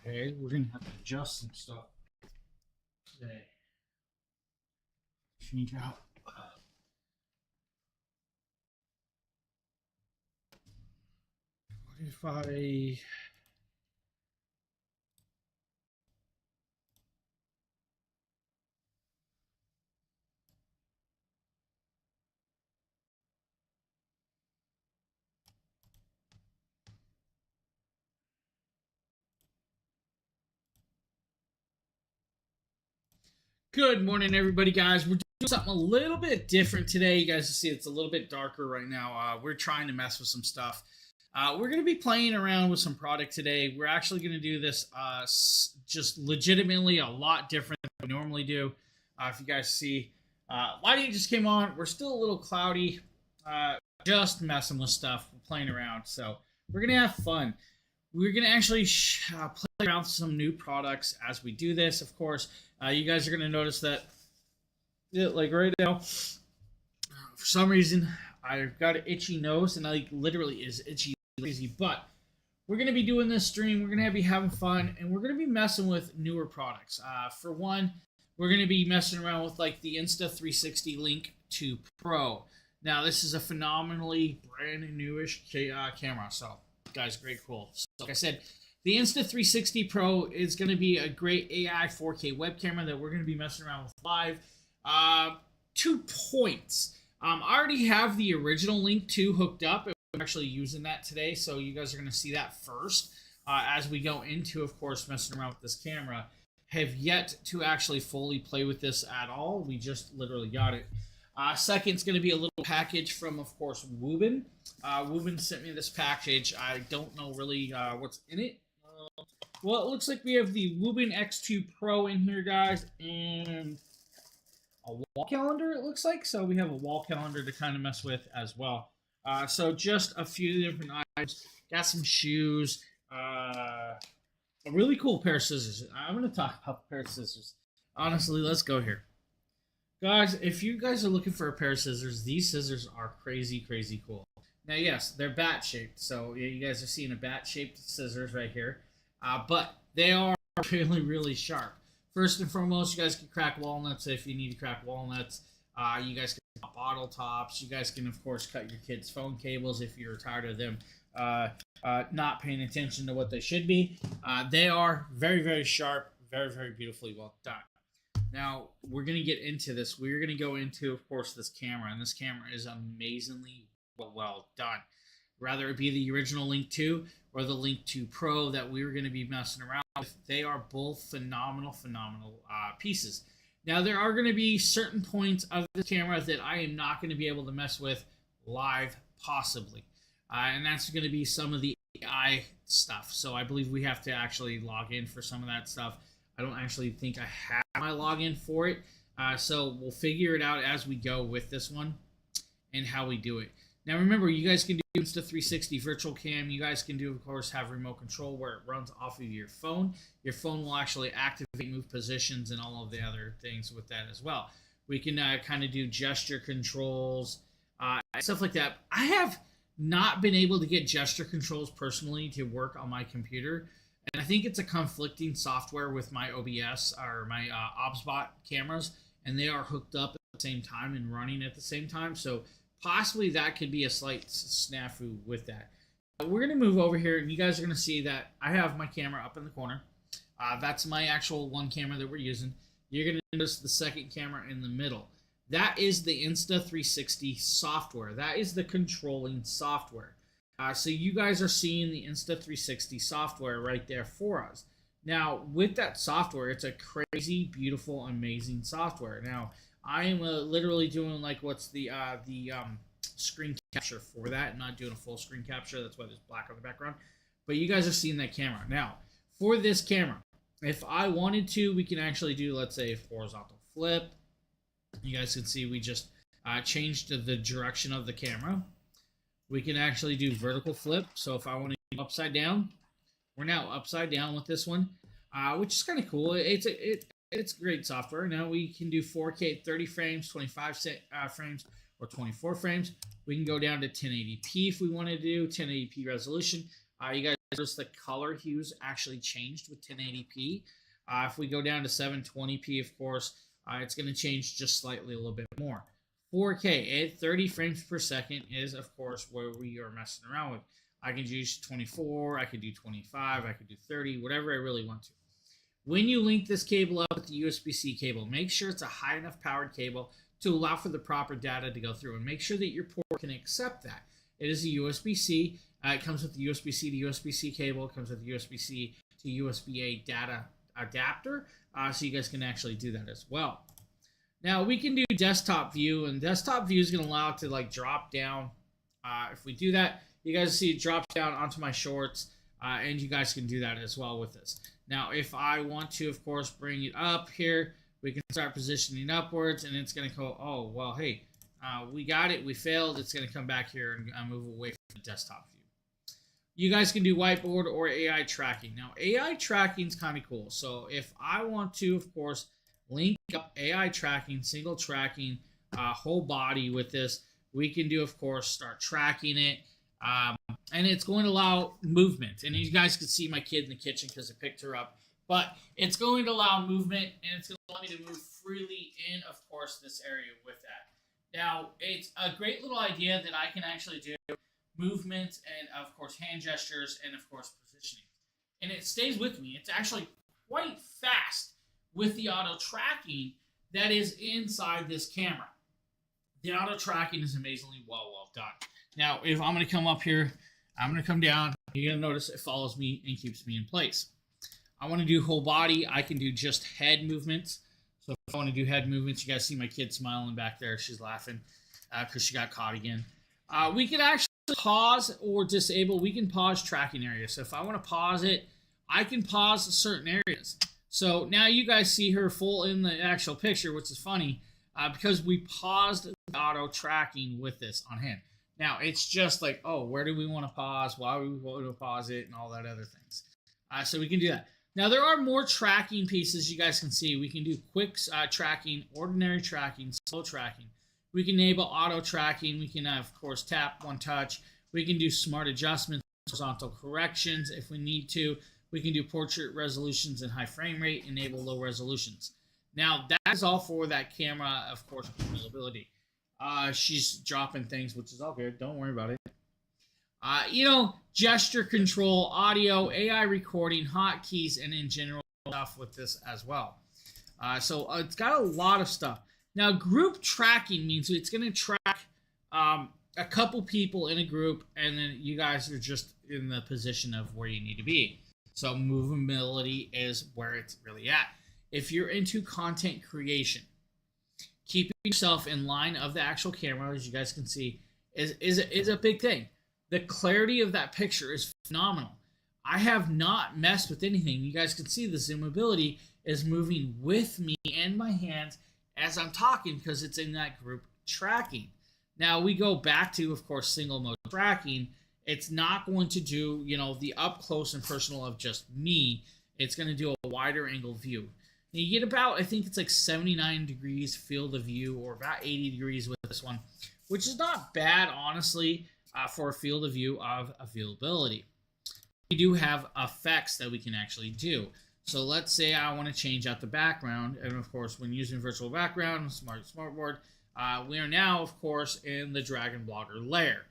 Okay, we're gonna have to adjust some stuff today. Change out. What if I? Good morning, everybody, guys. We're doing something a little bit different today. You guys see it's a little bit darker right now. We're trying to mess with some stuff. We're going to be playing around with some product today. We're actually going to do this just legitimately a lot different than we normally do. If you guys see, lighting just came on. We're still a little cloudy. Just messing with stuff. We're playing around. So we're going to have fun. We're going to actually play around with some new products as we do this, of course. You guys are going to notice that, like right now, for some reason, I've got an itchy nose, and I literally is itchy crazy. But we're going to be doing this stream. We're going to be having fun, and we're going to be messing with newer products. For one, we're going to be messing around with like the Insta360 Link 2 Pro. Now, this is a phenomenally brand newish camera. So, guys, great, cool. So, like I said, the Insta360 Pro is going to be a great AI 4K web camera that we're going to be messing around with live. 2 points. I already have the original Link 2 hooked up, and we're actually using that today, so you guys are going to see that first as we go into, of course, messing around with this camera. Have yet to actually fully play with this at all. We just literally got it. Second, it's going to be a little package from, of course, Woobin. Woobin sent me this package. I don't know really what's in it. Well, it looks like we have the Woobin X2 Pro in here, guys, and a wall calendar, it looks like. So we have a wall calendar to kind of mess with as well. So just a few different items. Got some shoes. A really cool pair of scissors. I'm going to talk about the pair of scissors. Honestly, let's go here. Guys, if you guys are looking for a pair of scissors, these scissors are crazy, crazy cool. Now, yes, they're bat-shaped. So you guys are seeing a bat-shaped scissors right here. But they are really, really sharp. First and foremost, you guys can crack walnuts if you need to crack walnuts. You guys can pop bottle tops. You guys can, of course, cut your kids' phone cables if you're tired of them not paying attention to what they should be. They are very, very sharp, very, very beautifully well done. Now, we're going to get into this. We're going to go into, of course, this camera. And this camera is amazingly well done. Rather it be the original Link 2 or the Link 2 Pro that we were going to be messing around with. They are both phenomenal pieces. Now, there are going to be certain points of the camera that I am not going to be able to mess with live, possibly. And that's going to be some of the AI stuff. So I believe we have to actually log in for some of that stuff. I don't actually think I have my login for it. So we'll figure it out as we go with this one and how we do it. Now, remember, you guys can do Insta360 virtual cam. You guys can do, of course, have remote control where it runs off of your phone. Your phone will actually activate, move positions, and all of the other things with that as well. We can kind of do gesture controls, stuff like that. I have not been able to get gesture controls personally to work on my computer. And I think it's a conflicting software with my OBS or my OBSBot cameras, and they are hooked up at the same time and running at the same time. So possibly that could be a slight snafu with that. We're going to move over here, and you guys are going to see that I have my camera up in the corner. That's my actual one camera that we're using. You're going to notice the second camera in the middle. That is the Insta360 software. That is the controlling software. So you guys are seeing the Insta360 software right there for us. Now, with that software, it's a crazy, beautiful, amazing software. Now, I am literally doing like what's the screen capture for that. I'm not doing a full screen capture. That's why there's black on the background. But you guys are seeing that camera. Now, for this camera, if I wanted to, we can actually do, let's say, horizontal flip. You guys can see we just changed the direction of the camera. We can actually do vertical flip. So if I want to go upside down, we're now upside down with this one, which is kind of cool. It's great software. Now we can do 4K 30 frames, 25 frames, or 24 frames. We can go down to 1080p if we want to do 1080p resolution. You guys notice the color hues actually changed with 1080p. If we go down to 720p, of course, it's going to change just slightly a little bit more. 4K at 30 frames per second is, of course, where we are messing around with. I can use 24, I could do 25, I could do 30, whatever I really want to. When you link this cable up with the USB-C cable, make sure it's a high enough powered cable to allow for the proper data to go through, and make sure that your port can accept that. It is a USB-C. It comes with the USB-C to USB-C cable. It comes with the USB-C to USB-A data adapter, so you guys can actually do that as well. Now we can do desktop view, and desktop view is going to allow it to like drop down. If we do that, you guys see it drops down onto my shorts, and you guys can do that as well with this. Now, if I want to, of course, bring it up here, we can start positioning upwards, and it's going to go, oh, well, hey, we got it, we failed. It's going to come back here and move away from the desktop view. You guys can do whiteboard or AI tracking. Now, AI tracking is kind of cool. So if I want to, of course, link up AI tracking, single tracking, whole body with this, we can do, of course, start tracking it. And it's going to allow movement. And you guys can see my kid in the kitchen because I picked her up. But it's going to allow movement, and it's going to allow me to move freely in, of course, this area with that. Now, it's a great little idea that I can actually do movement and, of course, hand gestures and, of course, positioning. And it stays with me. It's actually quite fast with the auto tracking that is inside this camera. The auto tracking is amazingly well done. Now, if I'm going to come up here, I'm going to come down. You're going to notice it follows me and keeps me in place. I want to do whole body. I can do just head movements. So if I want to do head movements, you guys see my kid smiling back there. She's laughing because she got caught again. We can actually pause or disable. We can pause tracking areas. So if I want to pause it, I can pause certain areas. So now you guys see her full in the actual picture, which is funny because we paused the auto tracking with this on hand. Now, it's just like, oh, where do we want to pause? Why do we want to pause it? And all that other things. So we can do that. Now, there are more tracking pieces you guys can see. We can do quick tracking, ordinary tracking, slow tracking. We can enable auto tracking. We can, of course, tap one touch. We can do smart adjustments, horizontal corrections if we need to. We can do portrait resolutions and high frame rate, enable low resolutions. Now, that is all for that camera, of course, availability. She's dropping things, which is all good. Don't worry about it. Gesture control, audio, AI recording, hotkeys, and in general stuff with this as well. So it's got a lot of stuff. Now, group tracking means it's going to track a couple people in a group, and then you guys are just in the position of where you need to be. So movability is where it's really at. If you're into content creation, keeping yourself in line of the actual camera, as you guys can see, is a big thing. The clarity of that picture is phenomenal. I have not messed with anything. You guys can see the zoomability is moving with me and my hands as I'm talking because it's in that group tracking. Now we go back to, of course, single mode tracking. It's not going to do, the up close and personal of just me. It's going to do a wider angle view. And you get about, I think it's like 79 degrees field of view, or about 80 degrees with this one, which is not bad, honestly, for a field of view of availability. We do have effects that we can actually do. So let's say I want to change out the background, and of course, when using virtual background, smartboard, we are now, of course, in the Dragon Blogger layer.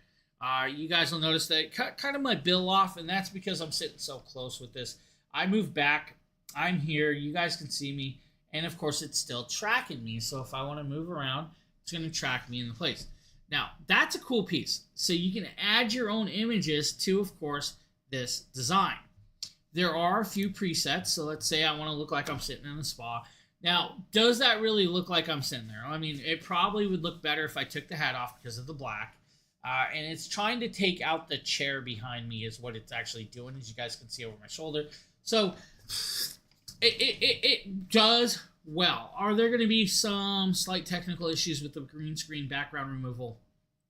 You guys will notice that it cut kind of my bill off, and that's because I'm sitting so close with this. I move back. I'm here. You guys can see me, and of course, it's still tracking me. So if I want to move around, it's going to track me in the place. Now, that's a cool piece. So you can add your own images to, of course, this design. There are a few presets. So let's say I want to look like I'm sitting in a spa. Now, does that really look like I'm sitting there? I mean, it probably would look better if I took the hat off because of the black. And it's trying to take out the chair behind me is what it's actually doing, as you guys can see over my shoulder. So it does well. Are there going to be some slight technical issues with the green screen background removal?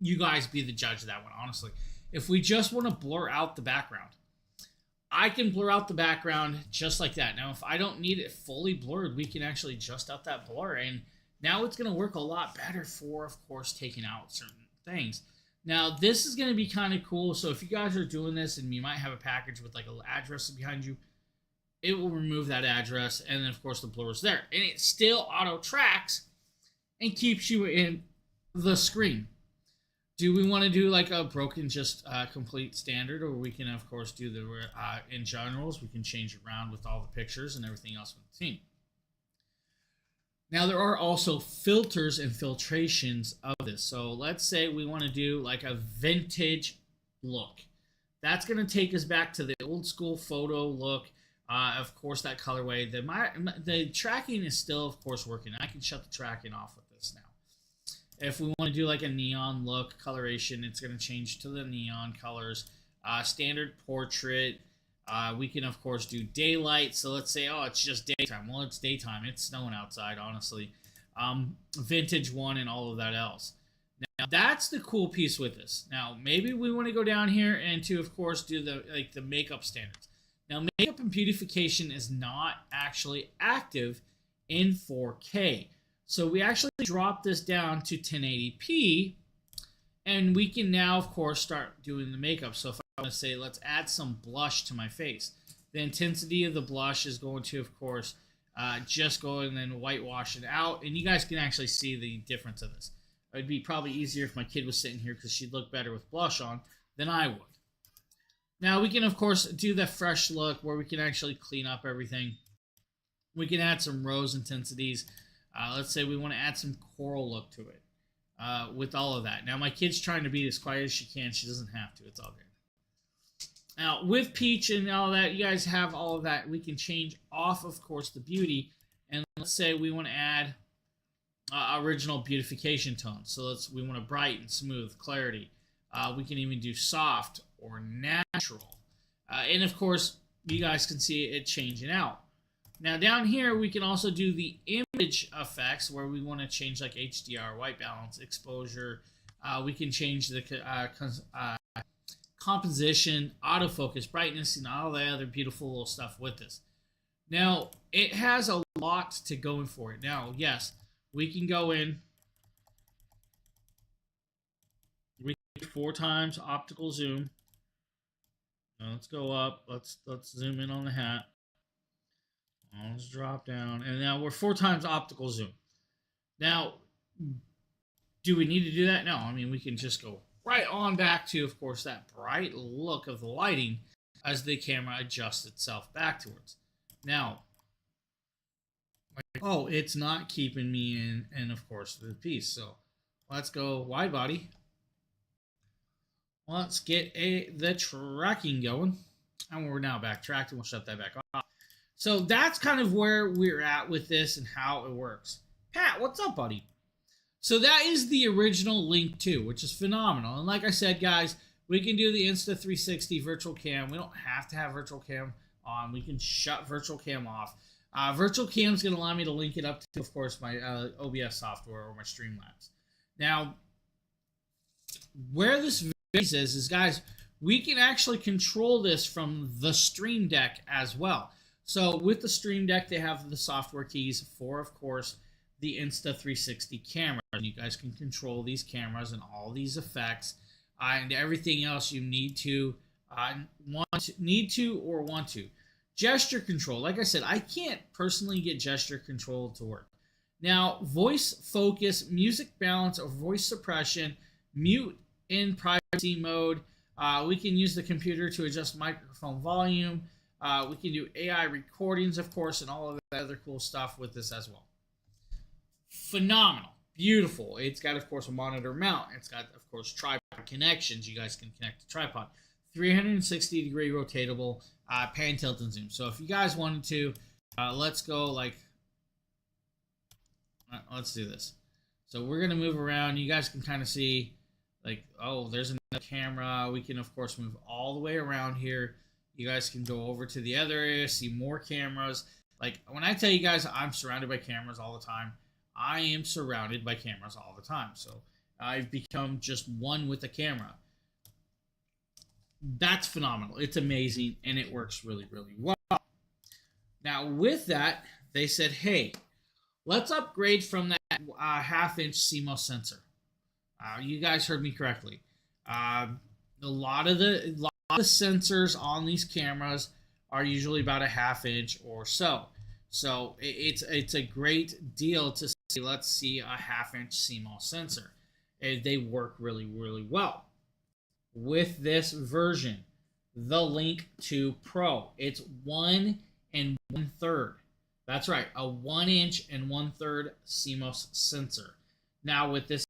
You guys be the judge of that one, honestly. If we just want to blur out the background, I can blur out the background just like that. Now, if I don't need it fully blurred, we can actually adjust out that blur. And now it's going to work a lot better for, of course, taking out certain things. Now, this is going to be kind of cool. So if you guys are doing this and you might have a package with like an address behind you, it will remove that address. And then, of course, the blur is there. And it still auto tracks and keeps you in the screen. Do we want to do like a broken just complete standard, or we can, of course, do the in generals. We can change it around with all the pictures and everything else with the team. Now, there are also filters and filtrations of this. So let's say we want to do like a vintage look. That's going to take us back to the old school photo look. Of course, that colorway. The tracking is still, of course, working. I can shut the tracking off with this now. If we want to do like a neon look coloration, it's going to change to the neon colors. Standard portrait. We can, of course, do daylight. So let's say, oh, it's just daytime. Well, it's daytime. It's snowing outside, honestly. Vintage one and all of that else. Now, that's the cool piece with this. Now, maybe we want to go down here and to, of course, do the makeup standards. Now, makeup and beautification is not actually active in 4K. So we actually drop this down to 1080p, and we can now, of course, start doing the makeup. So if I want to say, let's add some blush to my face, the intensity of the blush is going to, of course, just go and then whitewash it out, and you guys can actually see the difference of this. It would be probably easier if my kid was sitting here because she'd look better with blush on than I would. Now, we can, of course, do the fresh look where we can actually clean up everything. We can add some rose intensities. Let's say we want to add some coral look to it with all of that. Now, my kid's trying to be as quiet as she can. She doesn't have to. It's all good. Now, with Peach and all that, you guys have all of that. We can change off, of course, the beauty. And let's say we want to add original beautification tones. So we want to brighten, smooth, clarity. We can even do soft or natural. And, of course, you guys can see it changing out. Now, down here, we can also do the image effects where we want to change like HDR, white balance, exposure. We can change the composition, autofocus, brightness, and all the other beautiful little stuff with this. Now, it has a lot to go in for it. Now, yes, we can go in. We can do 4 times optical zoom. Now, let's go up. Let's zoom in on the hat. Let's drop down, and now we're 4 times optical zoom. Now, do we need to do that? No, I mean, we can just go right on back to, of course, that bright look of the lighting as the camera adjusts itself back towards. Now, oh, it's not keeping me in, and of course, the piece. So let's go wide body. Let's get the tracking going, and we're now backtracked, and we'll shut that back off. So that's kind of where we're at with this and how it works. Pat, what's up, buddy? So that is the original Link 2, which is phenomenal. And like I said, guys, we can do the Insta360 virtual cam. We don't have to have virtual cam on. We can shut virtual cam off. Virtual cam is going to allow me to link it up to, of course, my OBS software or my Streamlabs. Now, where this is, guys, we can actually control this from the Stream Deck as well. So with the Stream Deck, they have the software keys for, of course, the Insta360 camera. And you guys can control these cameras and all these effects and everything else you need to want to. Gesture control. Like I said, I can't personally get gesture control to work. Now, voice focus, music balance, or voice suppression, mute in privacy mode. We can use the computer to adjust microphone volume. We can do AI recordings, of course, and all of that other cool stuff with this as well. Phenomenal. Beautiful. It's got, of course, a monitor mount. It's got, of course, tripod connections. You guys can connect the tripod. 360-degree rotatable, pan, tilt, and zoom. So if you guys wanted to, let's go like, let's do this. So we're going to move around. You guys can kind of see, like, oh, there's another camera. We can, of course, move all the way around here. You guys can go over to the other area, see more cameras. Like, when I tell you guys I'm surrounded by cameras all the time, I am surrounded by cameras all the time. So I've become just one with the camera. That's phenomenal. It's amazing, and it works really, really well. Now, with that, they said, hey, let's upgrade from that half-inch CMOS sensor. You guys heard me correctly. A lot of the sensors on these cameras are usually about a half inch or so. So it's a great deal to see. Let's see a half-inch CMOS sensor. They work really well with this version. The Link 2 Pro. It's 1 1/3. That's right, a 1-inch and 1/3 CMOS sensor. Now with this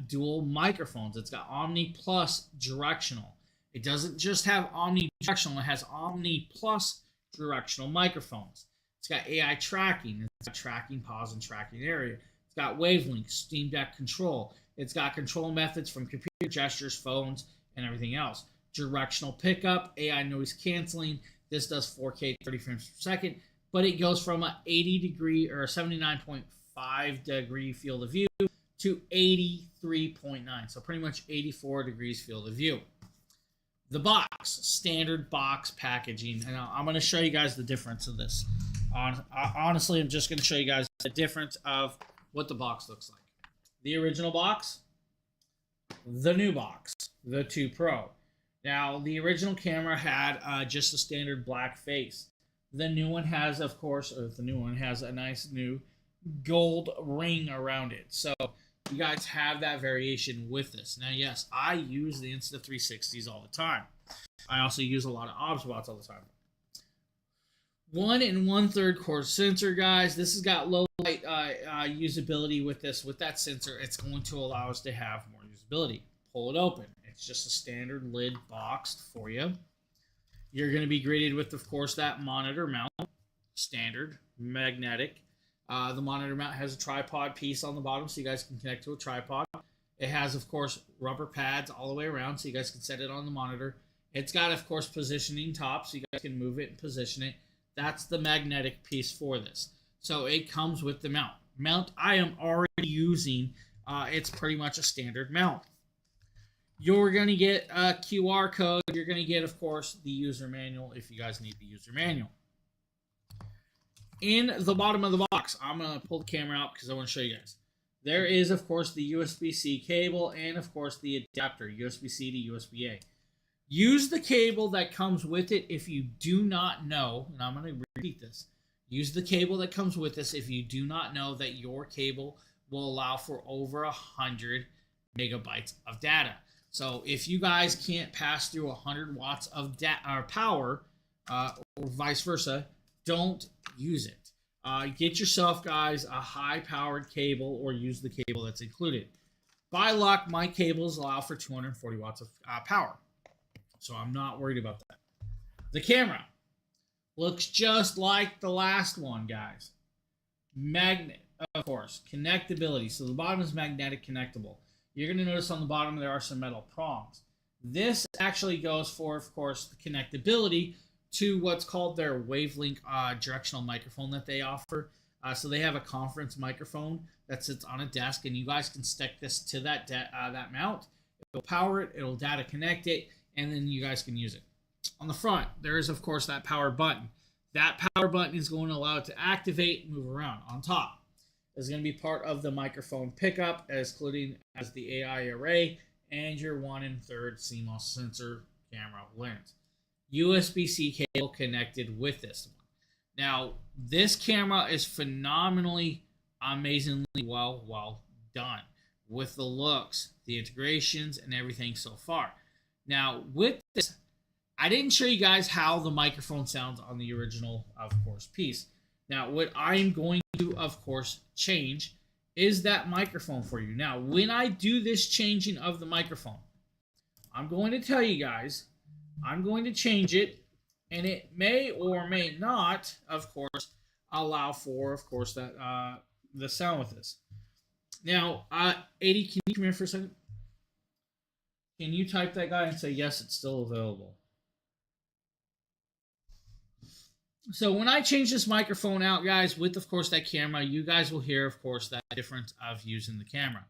dual microphones, it's got Omni Plus directional. It doesn't just have Omni directional, it has Omni Plus directional microphones. It's got AI tracking. It's got tracking pause and tracking area. It's got wavelength, Steam Deck control. It's got control methods from computer gestures, phones, and everything else. Directional pickup, AI noise canceling. This does 4K 30 frames per second, but it goes from a 80-degree or 79.5-degree field of view to 83.9, so pretty much 84 degrees field of view. The box, standard box packaging, and I'm going to show you guys the difference of this. Honestly, I'm just going to show you guys the difference of what the box looks like. The original box, the new box, the 2 Pro. Now, the original camera had just a standard black face. The new one has, of course, a nice new gold ring around it. So you guys have that variation with this. Now, yes, I use the Insta360s all the time. I also use a lot of OBSBots all the time. 1 1/3 core sensor, guys. This has got low light usability with this. With that sensor, it's going to allow us to have more usability. Pull it open. It's just a standard lid boxed for you. You're going to be greeted with, of course, that monitor mount, standard, magnetic. The monitor mount has a tripod piece on the bottom, so you guys can connect to a tripod. It has, of course, rubber pads all the way around, so you guys can set it on the monitor. It's got, of course, positioning top, so you guys can move it and position it. That's the magnetic piece for this. So it comes with the mount. Mount I am already using. It's pretty much a standard mount. You're going to get a QR code. You're going to get, of course, the user manual if you guys need the user manual. In the bottom of the box, I'm going to pull the camera out because I want to show you guys. There is, of course, the USB-C cable and, of course, the adapter, USB-C to USB-A. Use the cable that comes with it if you do not know, and I'm going to repeat this. Use the cable that comes with this if you do not know that your cable will allow for over 100 megabytes of data. So if you guys can't pass through 100 watts of power, or vice versa, don't use it. Get yourself, guys, a high-powered cable or use the cable that's included. By luck, my cables allow for 240 watts of power. So I'm not worried about that. The camera looks just like the last one, guys. Magnet, of course. Connectability. So the bottom is magnetic connectable. You're going to notice on the bottom there are some metal prongs. This actually goes for, of course, the connectability to what's called their wavelength directional microphone that they offer. So they have a conference microphone that sits on a desk, and you guys can stick this to that mount. It'll power it, it'll data connect it, and then you guys can use it. On the front, there is, of course, that power button. That power button is going to allow it to activate and move around. On top is going to be part of the microphone pickup, including as the AI array and your 1 1/3 CMOS sensor camera lens. USB-C cable connected with this one. Now, this camera is phenomenally, amazingly well done with the looks, the integrations, and everything so far. Now, with this, I didn't show you guys how the microphone sounds on the original, of course, piece. Now, what I'm going to, of course, change is that microphone for you. Now, when I do this changing of the microphone, I'm going to tell you guys, I'm going to change it, and it may or may not, of course, allow for, of course, that the sound with this. Now, 80, can you come here for a second? Can you type that guy and say, yes, it's still available? So when I change this microphone out, guys, with, of course, that camera, you guys will hear, of course, that difference of using the camera.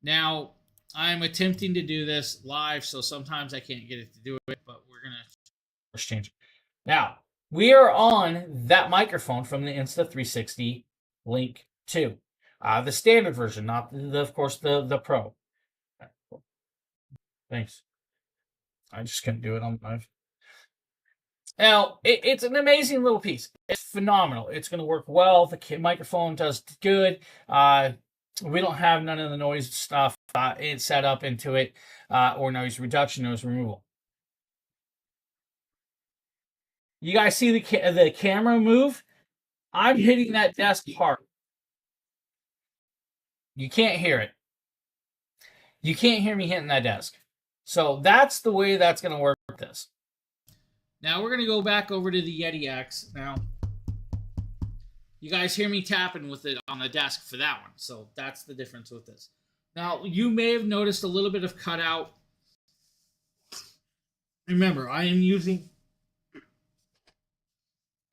Now, I'm attempting to do this live, so sometimes I can't get it to do it, but we're going to change it. Now, we are on that microphone from the Insta360 Link 2. The standard version, not, of course, the Pro. Thanks. I just couldn't do it on live. Now, it's an amazing little piece. It's phenomenal. It's going to work well. The microphone does good. We don't have none of the noise stuff it's set up into it, or noise reduction, noise removal. You guys see the camera move? I'm hitting that desk hard. You can't hear it. You can't hear me hitting that desk. So that's the way that's going to work with this. Now we're going to go back over to the Yeti X. Now, you guys hear me tapping with it on the desk for that one. So that's the difference with this. Now, you may have noticed a little bit of cutout. Remember, I am using...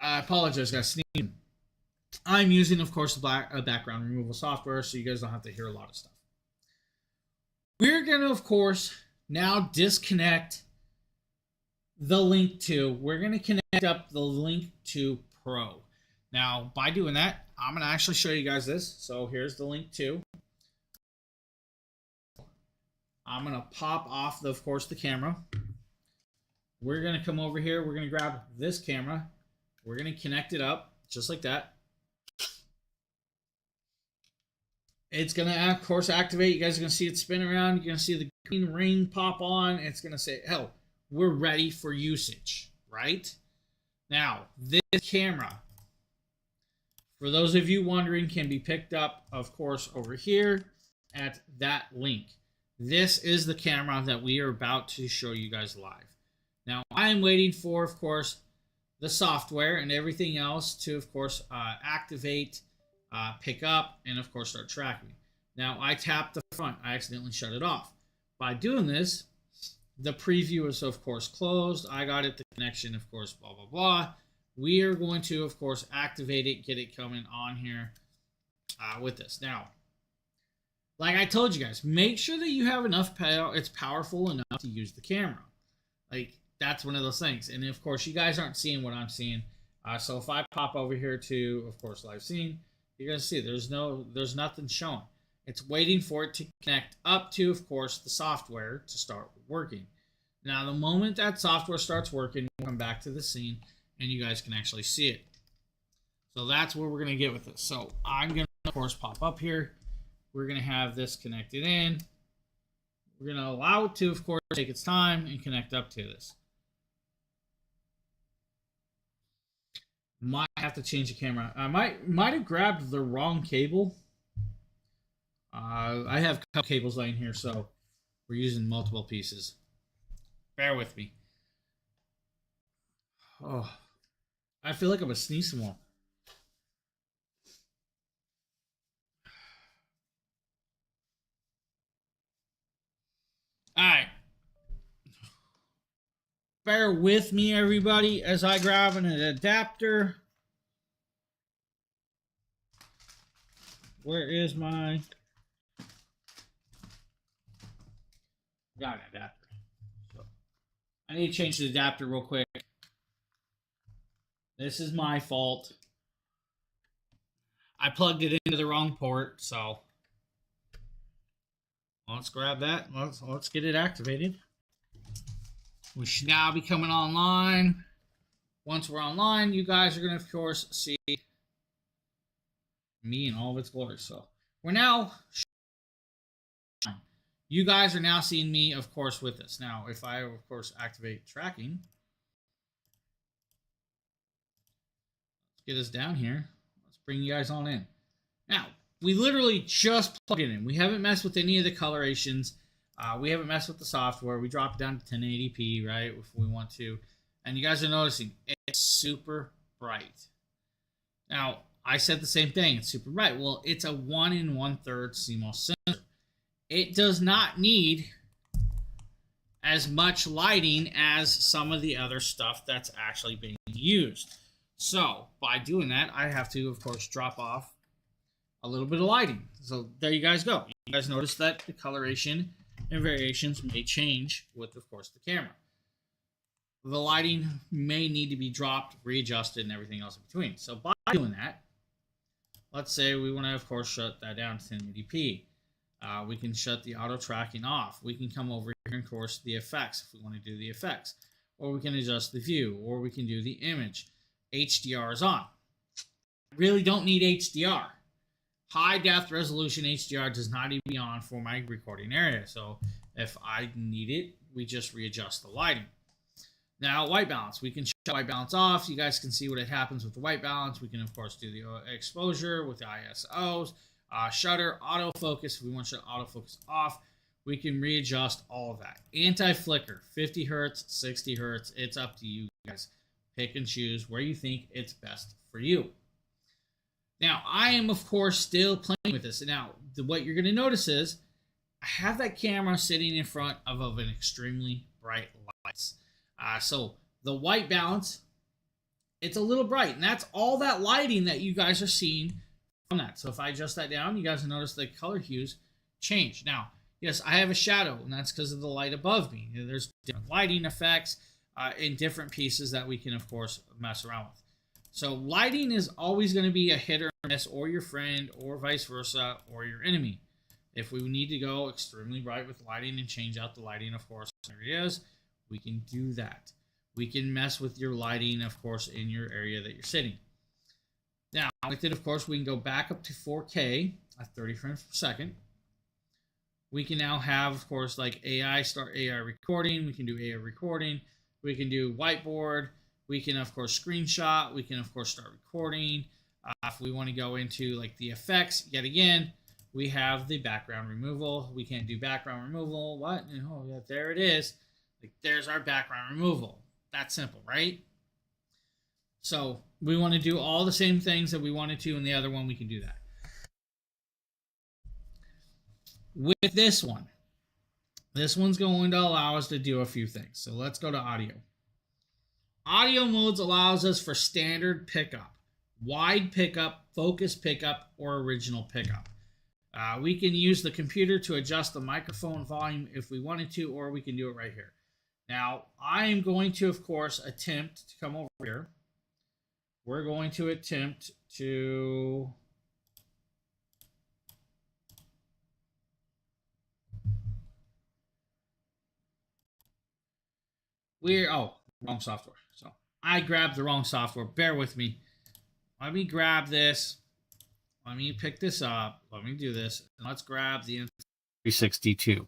I apologize, guys. Sneezing. I'm using, of course, the background removal software, so you guys don't have to hear a lot of stuff. We're going to, of course, now disconnect the Link 2. We're going to connect up the Link 2 Pro. Now, by doing that, I'm going to actually show you guys this. So here's the Link 2. I'm going to pop off, of course, the camera. We're going to come over here. We're going to grab this camera. We're going to connect it up just like that. It's going to, of course, activate. You guys are going to see it spin around. You're going to see the green ring pop on. It's going to say, hell, we're ready for usage, right? Now, this camera, for those of you wondering, can be picked up, of course, over here at that link. This is the camera that we are about to show you guys live. Now, I'm waiting for, of course, the software and everything else to, of course, activate, pick up, and, of course, start tracking. Now, I tapped the front. I accidentally shut it off. By doing this, the preview is, of course, closed. I got it, the connection, of course, blah, blah, blah. We are going to, of course, activate it, get it coming on here with this. Now, like I told you guys, make sure that you have enough power. It's powerful enough to use the camera. Like, that's one of those things. And, of course, you guys aren't seeing what I'm seeing. So if I pop over here to, of course, live scene, you're going to see there's nothing showing. It's waiting for it to connect up to, of course, the software to start working. Now, the moment that software starts working, we'll come back to the scene, and you guys can actually see it. So that's where we're going to get with this. So I'm going to, of course, pop up here. We're going to have this connected in. We're going to allow it to, of course, take its time and connect up to this. Might have to change the camera. I might have grabbed the wrong cable. I have a couple cables laying here, so we're using multiple pieces. Bear with me. Oh, I feel like I'm a sneeze some more. All right. Bear with me, everybody, as I grab an adapter. Where is my... Got an adapter. So I need to change the adapter real quick. This is my fault. I plugged it into the wrong port, so let's grab that. Let's get it activated. We should now be coming online. Once we're online, you guys are going to, of course, see me in all of its glory. So we're now... You guys are now seeing me, of course, with this. Now, if I, of course, activate tracking, let's get us down here. Let's bring you guys on in. Now, we literally just plugged it in. We haven't messed with any of the colorations. We haven't messed with the software. We dropped it down to 1080p, right, if we want to. And you guys are noticing it's super bright. Now, I said the same thing. It's super bright. Well, it's a 1 1/3 CMOS sensor. It does not need as much lighting as some of the other stuff that's actually being used. So, by doing that, I have to, of course, drop off a little bit of lighting. So, there you guys go. You guys notice that the coloration and variations may change with, of course, the camera. The lighting may need to be dropped, readjusted, and everything else in between. So, by doing that, let's say we want to, of course, shut that down to 1080p. We can shut the auto tracking off. We can come over here, of course, the effects, if we want to do the effects. Or we can adjust the view, or we can do the image. HDR is on. I really don't need HDR. High depth resolution HDR does not even be on for my recording area. So if I need it, we just readjust the lighting. Now, white balance. We can shut white balance off. You guys can see what happens with the white balance. We can, of course, do the exposure with the ISOs, shutter, autofocus. If we want to shut autofocus off, we can readjust all of that. Anti-flicker, 50 hertz, 60 hertz. It's up to you guys. Pick and choose where you think it's best for you. Now, I am, of course, still playing with this. Now, what you're going to notice is I have that camera sitting in front of an extremely bright lights. So the white balance, it's a little bright. And that's all that lighting that you guys are seeing from that. So if I adjust that down, you guys will notice the color hues change. Now, yes, I have a shadow, and that's because of the light above me. There's different lighting effects in different pieces that we can, of course, mess around with. So lighting is always going to be a hit or miss, or your friend, or vice versa, or your enemy. If we need to go extremely bright with lighting and change out the lighting, of course, there it is, we can do that. We can mess with your lighting, of course, in your area that you're sitting. Now, with it, of course, we can go back up to 4K at 30 frames per second. We can now have, of course, like start AI recording. We can do AI recording. We can do whiteboard. We can, of course, screenshot. We can, of course, start recording. If we want to go into like the effects, yet again, we have the background removal. We can't do background removal. What? Oh, yeah, there it is. Like, there's our background removal. That's simple, right? So we want to do all the same things that we wanted to in the other one. We can do that. With this one's going to allow us to do a few things. So let's go to audio. Audio modes allows us for standard pickup, wide pickup, focus pickup, or original pickup. We can use the computer to adjust the microphone volume if we wanted to, or we can do it right here. Now, I am going to, of course, attempt to come over here. We're going to attempt to... wrong software. So I grabbed the wrong software. Bear with me. Let me grab this. Let me pick this up. Let me do this. And let's grab the Insta362.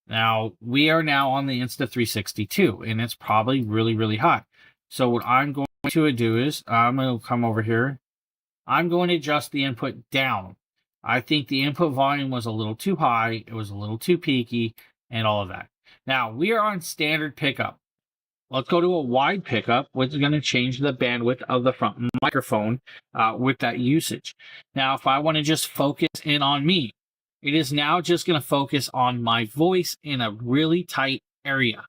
Now, we are now on the Insta362, and it's probably really, really hot. So what I'm going to do is I'm going to come over here. I'm going to adjust the input down. I think the input volume was a little too high. It was a little too peaky and all of that. Now, we are on standard pickup. Let's go to a wide pickup, which is going to change the bandwidth of the front microphone with that usage. Now, if I want to just focus in on me, it is now just going to focus on my voice in a really tight area.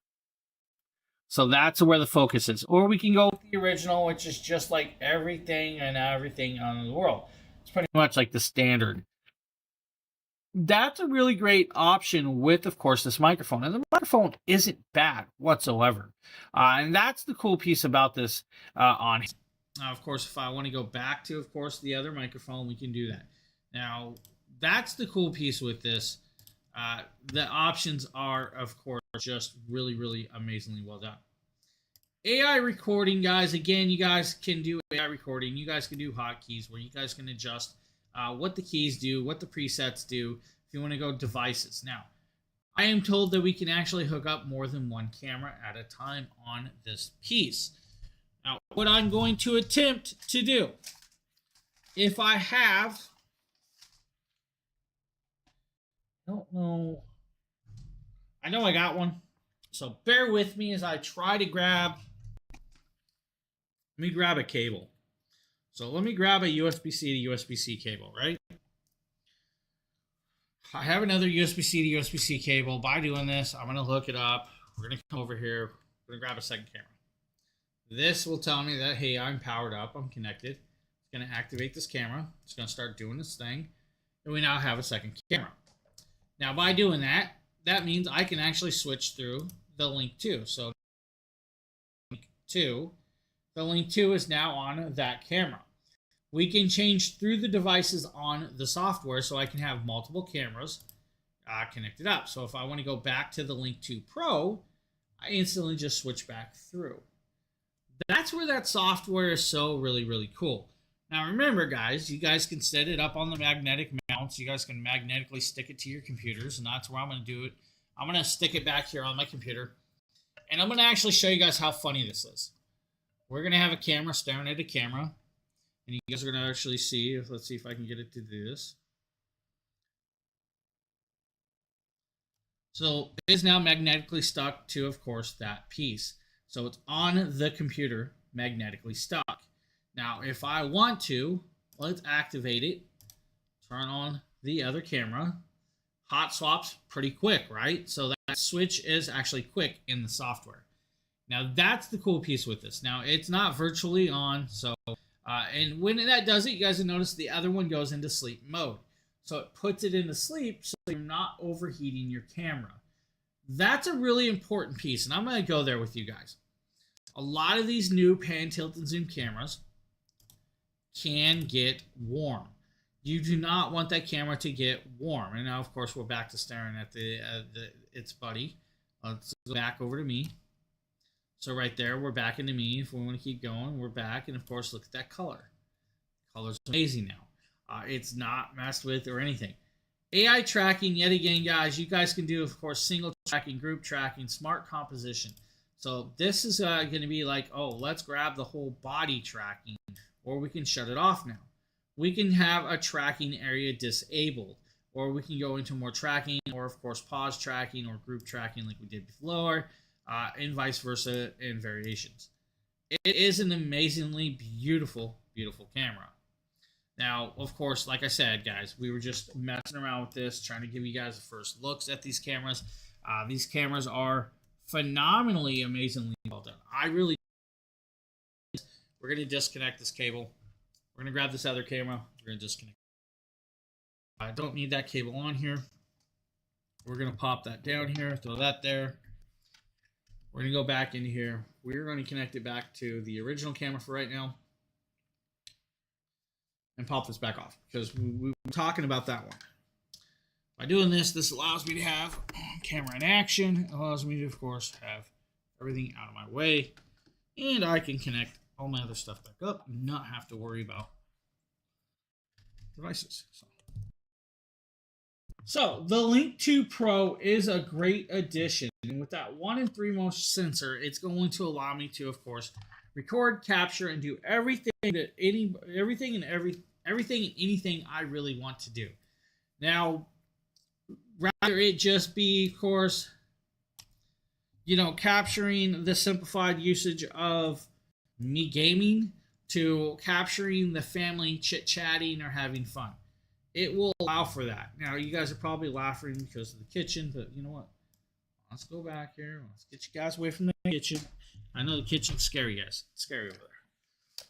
So that's where the focus is. Or we can go with the original, which is just like everything and everything on the world. It's pretty much like the standard. That's a really great option with, of course, this microphone. And the microphone isn't bad whatsoever. And that's the cool piece about this on here. Now, of course, if I want to go back to, of course, the other microphone, we can do that. Now, that's the cool piece with this. The options are, of course, just really, really amazingly well done. AI recording, guys. Again, you guys can do AI recording. You guys can do hotkeys where you guys can adjust what the keys do, what the presets do, if you want to go devices. Now, I am told that we can actually hook up more than one camera at a time on this piece. Now, what I'm going to attempt to do, if I have, I don't know, I know I got one, so bear with me as I try to grab, let me grab a cable. So let me grab a USB-C to USB-C cable, right? I have another USB-C to USB-C cable. By doing this, I'm going to hook it up. We're going to come over here. We're going to grab a second camera. This will tell me that, hey, I'm powered up. I'm connected. It's going to activate this camera. It's going to start doing this thing. And we now have a second camera. Now, by doing that, that means I can actually switch through the link 2. So, link 2. The link 2 is now on that camera. We can change through the devices on the software, so I can have multiple cameras. connected up. So if I want to go back to the Link 2 Pro, I instantly just switch back through. That's where that software is so really cool. Now remember, guys, you guys can set it up on the magnetic mounts. You guys can magnetically stick it to your computers, and that's where I'm going to do it. I'm going to stick it back here on my computer, and I'm going to actually show you guys how funny this is. We're going to have a camera staring at a camera, and you guys are going to actually see. Let's see if I can get it to do this. So it is now magnetically stuck to, of course, that piece. So it's on the computer, magnetically stuck. Now, if I want to, let's activate it. Turn on the other camera. Hot swap's pretty quick, right? So that switch is actually quick in the software. Now, that's the cool piece with this. Now, it's not virtually on, so and when that does it, you guys will notice the other one goes into sleep mode. So it puts it into sleep so you're not overheating your camera. That's a really important piece, and I'm going to go there with you guys. A lot of these new pan, tilt, and zoom cameras can get warm. You do not want that camera to get warm. And now, of course, we're back to staring at its buddy. Let's go back over to me. So right there, we're back into me. If we want to keep going, we're back. And, of course, look at that color. Color's amazing now. It's not messed with or anything. AI tracking, yet again, guys, you guys can do, of course, single tracking, group tracking, smart composition. So this is going to be like, oh, let's grab the whole body tracking, or we can shut it off now. We can have a tracking area disabled, or we can go into more tracking, or, of course, pause tracking or group tracking like we did before, and vice versa in variations. It is an amazingly beautiful camera. Now, of course, like I said, guys, we were just messing around with this, trying to give you guys the first looks at these cameras. These cameras are phenomenally, amazingly well done. We're going to disconnect this cable. We're going to grab this other camera. We're going to disconnect. I don't need that cable on here. We're going to pop that down here, throw that there. We're going to go back into here. We're going to connect it back to the original camera for right now. And pop this back off, because we were talking about that one. By doing this, this allows me to have camera in action. It allows me to, of course, have everything out of my way. And I can connect all my other stuff back up and not have to worry about devices. So the Link 2 Pro is a great addition. And with that 1 in 3 motion sensor, it's going to allow me to, of course, record, capture, and do everything and anything I really want to do. Now, rather it just be, of course, capturing the simplified usage of me gaming to capturing the family chit-chatting or having fun. It will allow for that. Now, you guys are probably laughing because of the kitchen, but you know what? Let's go back here. Let's get you guys away from the kitchen. I know the kitchen's scary, guys. It's scary over there.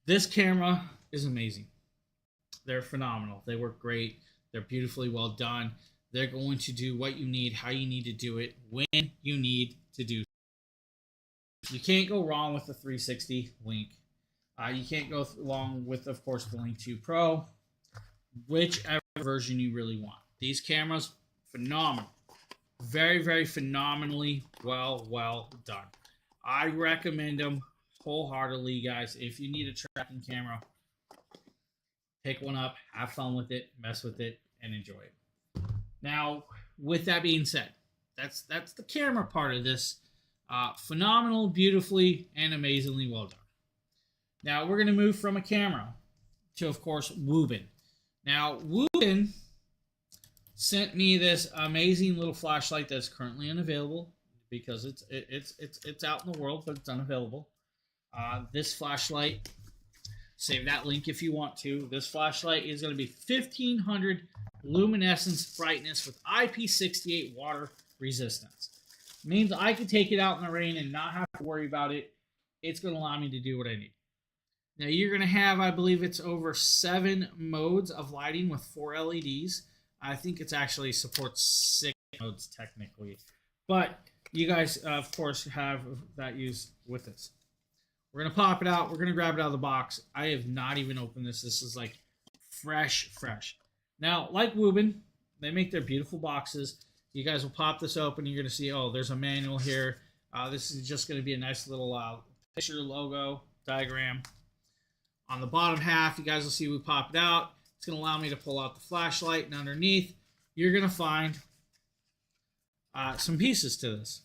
This camera is amazing. They're phenomenal. They work great. They're beautifully well done. They're going to do what you need, how you need to do it, when you need to do it. You can't go wrong with the 360 Link. You can't go wrong with, of course, the Link 2 Pro. Whichever version you really want. These cameras, phenomenal. Very phenomenally well done. I recommend them wholeheartedly, guys. If you need a tracking camera, pick one up, have fun with it, mess with it, and enjoy it. Now, with that being said, that's the camera part of this. Phenomenal, beautifully, and amazingly well done. Now, we're going to move from a camera to, of course, Woobin. Now, Woobin sent me this amazing little flashlight that's currently unavailable because it's out in the world, but it's unavailable. This flashlight, save that link if you want to. This flashlight is going to be 1500 luminescence brightness with IP68 water resistance. Means I could take it out in the rain and not have to worry about it. It's going to allow me to do what I need. Now you're going to have, I believe it's over 7 modes of lighting with 4 LEDs. I think it's actually supports 6 modes technically. But you guys, of course, have that use with this. We're going to pop it out. We're going to grab it out of the box. I have not even opened this. This is like fresh. Now, like Woobin, They make their beautiful boxes. You guys will pop this open. You're going to see, oh, there's a manual here. This is just going to be a nice little picture logo diagram. On the bottom half, you guys will see we pop it out. It's going to allow me to pull out the flashlight, and underneath, you're going to find some pieces to this.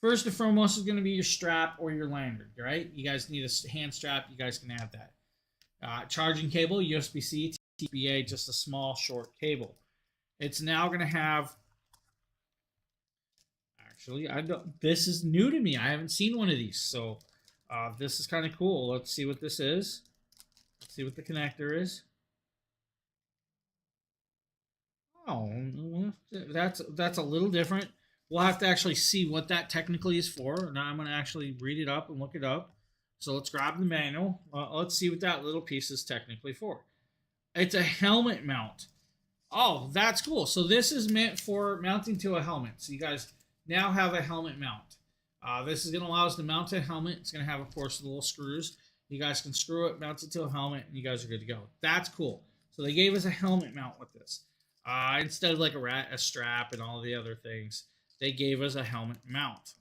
First and foremost is going to be your strap or your lanyard, right? You guys need a hand strap. You guys can have that. Charging cable, USB-C, TPA, just a small, short cable. It's now going to have... Actually, this is new to me. I haven't seen one of these, so this is kind of cool. Let's see what this is. Let's see what the connector is. Oh, that's a little different. We'll have to actually see what that technically is for. Now I'm going to actually read it up and look it up. So let's grab the manual. Let's see what that little piece is technically for. It's a helmet mount. Oh, that's cool. So this is meant for mounting to a helmet. So you guys now have a helmet mount. This is going to allow us to mount a helmet. It's going to have, of course, the little screws. You guys can screw it, mount it to a helmet, and you guys are good to go. That's cool. So they gave us a helmet mount with this. Instead of like a strap and all the other things, they gave us a helmet mount.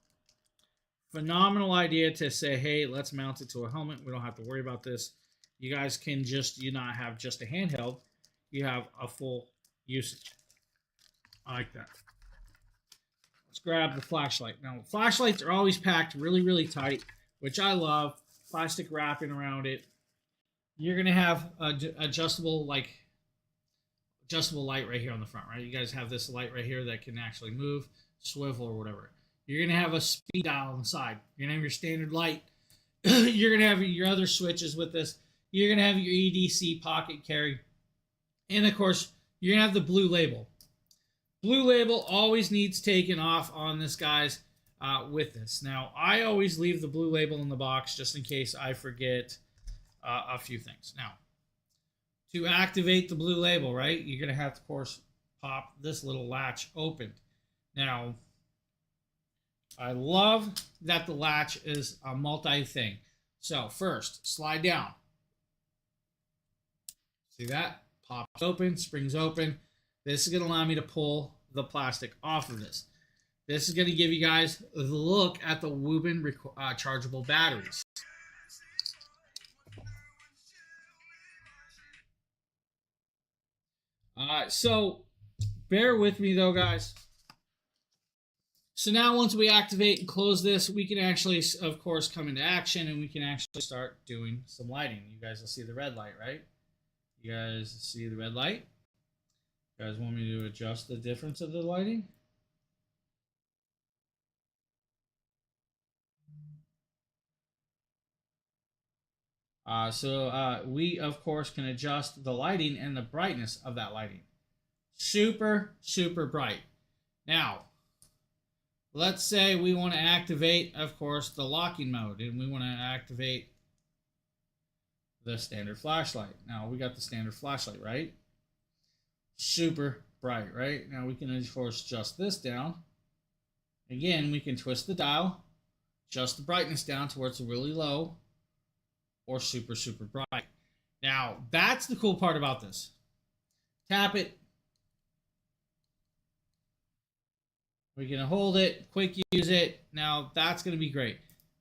Phenomenal idea to say, hey, let's mount it to a helmet. We don't have to worry about this. You guys can you not have just a handheld. You have a full usage. I like that. Let's grab the flashlight. Now, flashlights are always packed really, really tight, which I love. Plastic wrapping around it. You're going to have adjustable light right here on the front, right? You guys have this light right here that can actually move, swivel, or whatever. You're going to have a speed dial on the side. You're going to have your standard light. You're going to have your other switches with this. You're going to have your EDC pocket carry. And, of course, you're going to have the blue label. Blue label always needs taken off on this, guys, with this. Now, I always leave the blue label in the box just in case I forget a few things. Now, to activate the blue label, right, you're going to have to, of course, pop this little latch open. Now, I love that the latch is a multi-thing. So, first, slide down. See that? Pops open, springs open. This is going to allow me to pull the plastic off of this. This is going to give you guys a look at the Woobin chargeable batteries. So, bear with me though, guys. So now once we activate and close this, we can actually, of course, come into action and we can actually start doing some lighting. You guys will see the red light, right? You guys see the red light? You guys want me to adjust the difference of the lighting? We, of course, can adjust the lighting and the brightness of that lighting. Super, super bright. Now, let's say we want to activate, of course, the locking mode, and we want to activate the standard flashlight. Now, we got the standard flashlight, right? Super bright, right? Now, we can, of course, adjust this down. Again, we can twist the dial, adjust the brightness down to where it's really low, or super, super bright. Now, that's the cool part about this. Tap it. We can hold it, quick use it. Now, that's going to be great.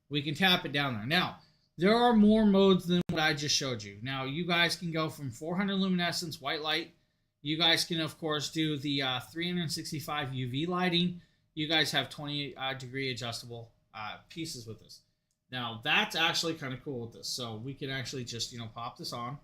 We can tap it down there. Now, there are more modes than what I just showed you. Now, you guys can go from 400 luminescence, white light. You guys can, of course, do the 365 UV lighting. You guys have 20 degree adjustable pieces with this. Now, that's actually kind of cool with this. So we can actually just, pop this on.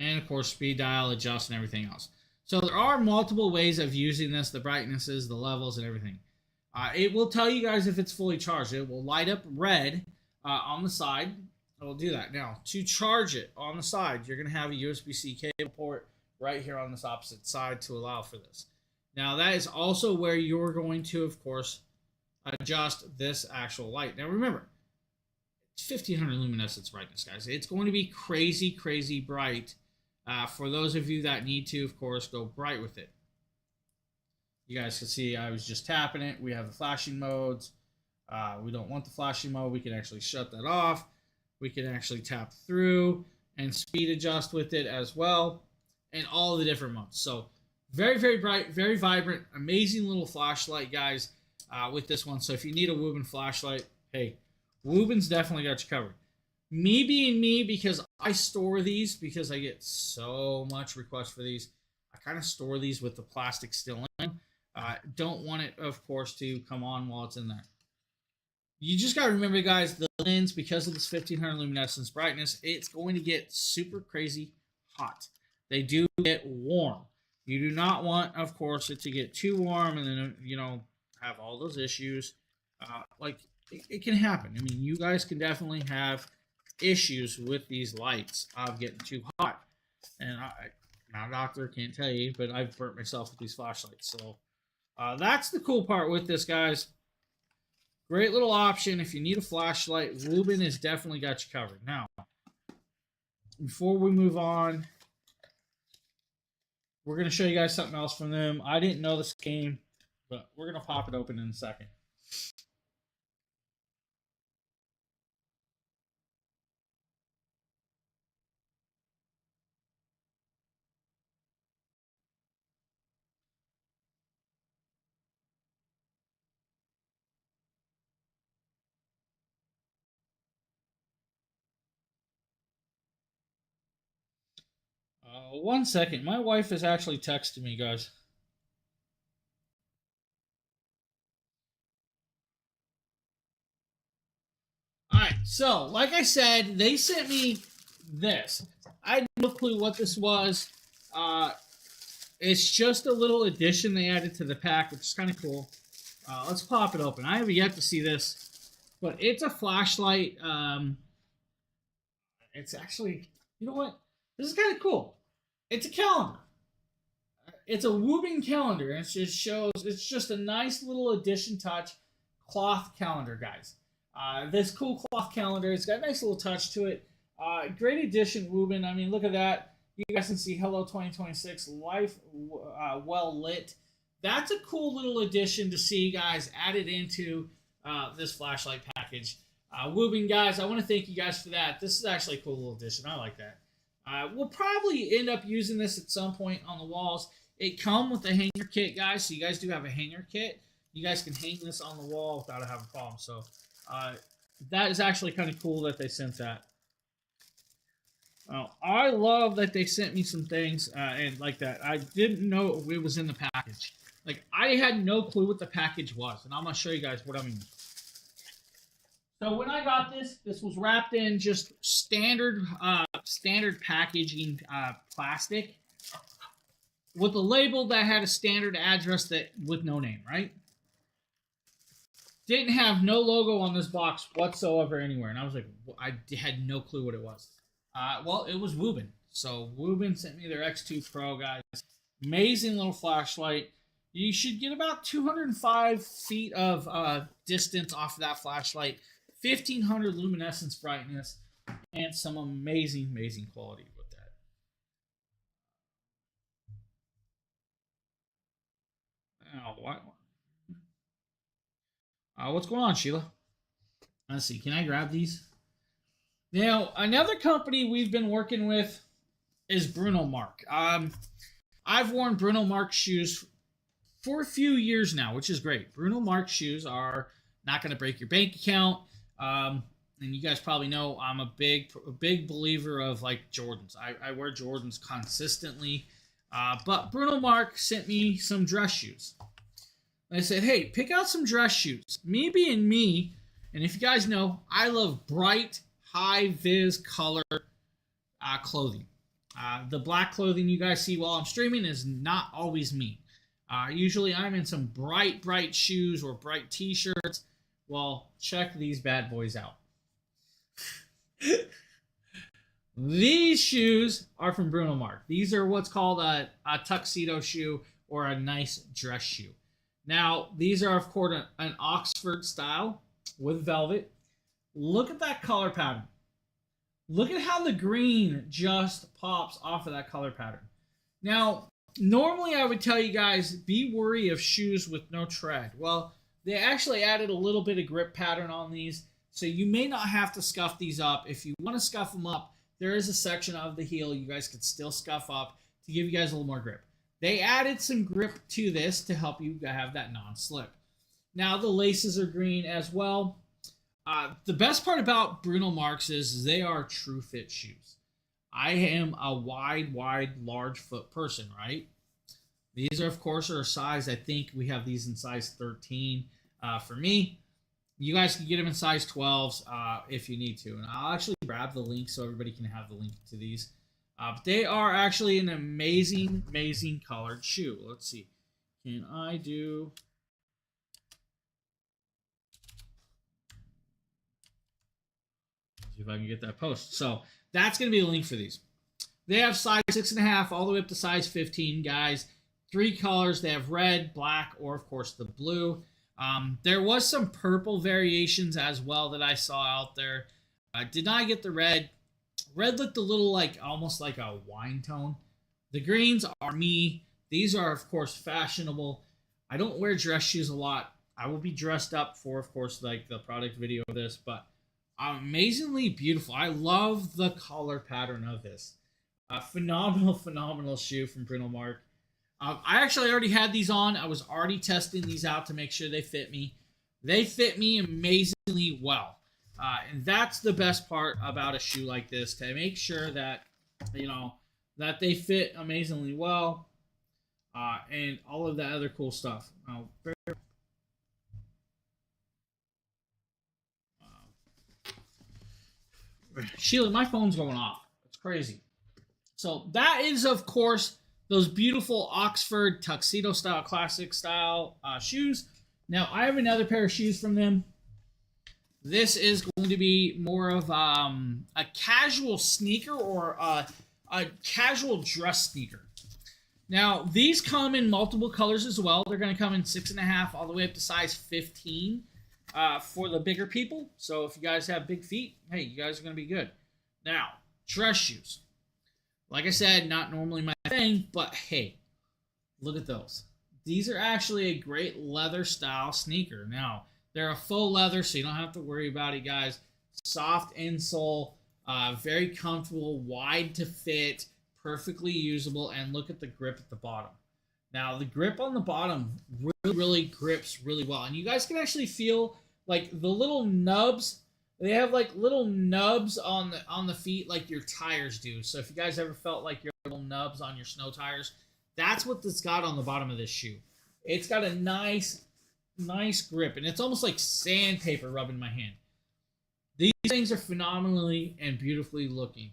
And, of course, speed dial, adjust, and everything else. So there are multiple ways of using this, the brightnesses, the levels, and everything. It will tell you guys if it's fully charged. It will light up red on the side. It will do that. Now, to charge it on the side, you're going to have a USB-C cable port right here on this opposite side to allow for this. Now, that is also where you're going to, of course, adjust this actual light. Now, remember, it's 1500 luminescence brightness, guys. It's going to be crazy, crazy bright for those of you that need to, of course, go bright with it. You guys can see I was just tapping it. We have the flashing modes. We don't want the flashing mode. We can actually shut that off. We can actually tap through and speed adjust with it as well, and all the different modes. So very, very bright, very vibrant, amazing little flashlight, guys, with this one. So if you need a Woobin flashlight, hey, Woobin's definitely got you covered. Me being me, because I store these, because I get so much request for these, I kind of store these with the plastic still in. Don't want it, of course, to come on while it's in there. You just got to remember, guys, the lens, because of this 1500 luminescence brightness, it's going to get super crazy hot. They do get warm. You do not want, of course, it to get too warm and then, you know, have all those issues. Like, it can happen. I mean, you guys can definitely have issues with these lights of getting too hot. And I'm not a doctor, can't tell you, but I've burnt myself with these flashlights. So that's the cool part with this, guys. Great little option. If you need a flashlight, Woobin has definitely got you covered. Now, before we move on, we're going to show you guys something else from them. I didn't know this came, but we're going to pop it open in a second. One second. My wife is actually texting me, guys. Alright, so, like I said, they sent me this. I had no clue what this was. It's just a little addition they added to the pack, which is kind of cool. Let's pop it open. I have yet to see this, but it's a flashlight. It's actually, you know what? This is kind of cool. It's a calendar. It's a Woobin calendar. And it just shows, it's just a nice little addition touch cloth calendar, guys. This cool cloth calendar, it's got a nice little touch to it. Great addition, Woobin. I mean, look at that. You guys can see Hello 2026, life well lit. That's a cool little addition to see, guys, added into this flashlight package. Woobin, guys, I want to thank you guys for that. This is actually a cool little addition. I like that. We'll probably end up using this at some point on the walls. It comes with a hanger kit, guys, so you guys do have a hanger kit. You guys can hang this on the wall without having a problem. So that is actually kind of cool that they sent that. I love that they sent me some things and like that. I didn't know it was in the package. Like, I had no clue what the package was, and I'm going to show you guys what I mean. So when I got this, this was wrapped in just standard packaging plastic with a label that had a standard address that with no name, right? Didn't have no logo on this box whatsoever anywhere, and I was like, I had no clue what it was. Well, it was Woobin. So Woobin sent me their X2 Pro, guys. Amazing little flashlight. You should get about 205 feet of distance off of that flashlight. 1500 luminescence brightness, and some amazing, amazing quality with that. What's going on, Sheila? Let's see. Can I grab these? Now, another company we've been working with is Bruno Marc. I've worn Bruno Marc shoes for a few years now, which is great. Bruno Marc shoes are not going to break your bank account. And you guys probably know I'm a big believer of like Jordans. I wear Jordans consistently. But Bruno Marc sent me some dress shoes. And I said, hey, pick out some dress shoes. Me being me, and if you guys know, I love bright, high-vis color clothing. The black clothing you guys see while I'm streaming is not always me. Usually I'm in some bright shoes or bright t-shirts. Well, check these bad boys out. These shoes are from Bruno Marc. These are what's called a tuxedo shoe or a nice dress shoe. Now, these are, of course, an Oxford style with velvet. Look at that color pattern. Look at how the green just pops off of that color pattern. Now, Normally, I would tell you guys, be wary of shoes with no tread. Well, they actually added a little bit of grip pattern on these, so you may not have to scuff these up. If you want to scuff them up, there is a section of the heel you guys could still scuff up to give you guys a little more grip. They added some grip to this to help you have that non-slip. Now, the laces are green as well. The best part about Bruno Mars is they are true fit shoes. I am a wide, large foot person, right? These are, of course, are a size. I think we have these in size 13 for me. You guys can get them in size 12s if you need to. And I'll actually grab the link so everybody can have the link to these. But they are actually an amazing, amazing colored shoe. Let's see. Can I do... see if I can get that post. So that's going to be the link for these. They have size 6.5 all the way up to size 15, guys. 3 colors. They have red, black, or of course the blue. There was some purple variations as well that I saw out there. I did not get the red. Red looked a little like almost like a wine tone. The greens are me. These are of course fashionable. I don't wear dress shoes a lot. I will be dressed up for, of course, like the product video of this, but amazingly beautiful. I love the color pattern of this. Phenomenal shoe from Bruno Mars. I actually already had these on. I was already testing these out to make sure they fit me. They fit me amazingly well. And that's the best part about a shoe like this, to make sure that, that they fit amazingly well. And all of that other cool stuff. Sheila, my phone's going off. It's crazy. So that is, of course, those beautiful Oxford tuxedo style, classic style shoes. Now, I have another pair of shoes from them. This is going to be more of a casual sneaker or a casual dress sneaker. Now, these come in multiple colors as well. They're going to come in 6.5 all the way up to size 15 for the bigger people. So if you guys have big feet, hey, you guys are going to be good. Now, dress shoes. Like I said, not normally my thing, but hey, look at those. These are actually a great leather style sneaker. Now, they're a faux leather, so you don't have to worry about it, guys. Soft insole, very comfortable, wide to fit, perfectly usable, and look at the grip at the bottom. Now, the grip on the bottom really grips really well, and you guys can actually feel like the little nubs. They have like little nubs on the feet like your tires do. So if you guys ever felt like your little nubs on your snow tires, that's what it's got on the bottom of this shoe. It's got a nice grip, and it's almost like sandpaper rubbing my hand. These things are phenomenally and beautifully looking.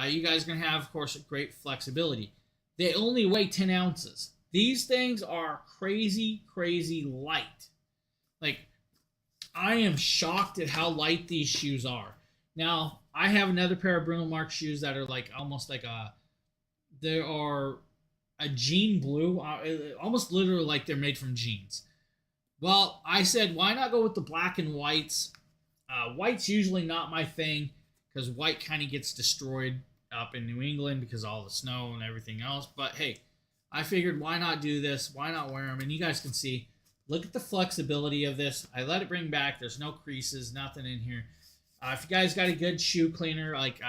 You guys are going to have, of course, great flexibility. They only weigh 10 ounces. These things are crazy light. Like, I am shocked at how light these shoes are. Now, I have another pair of Bruno Mars shoes that are like almost like they are a jean blue, almost literally like they're made from jeans. Well, I said, why not go with the black and whites? White's usually not my thing because white kind of gets destroyed up in New England because of all the snow and everything else. But hey, I figured why not do this? Why not wear them? And you guys can see, look at the flexibility of this. I let it bring back. There's no creases, nothing in here. If you guys got a good shoe cleaner like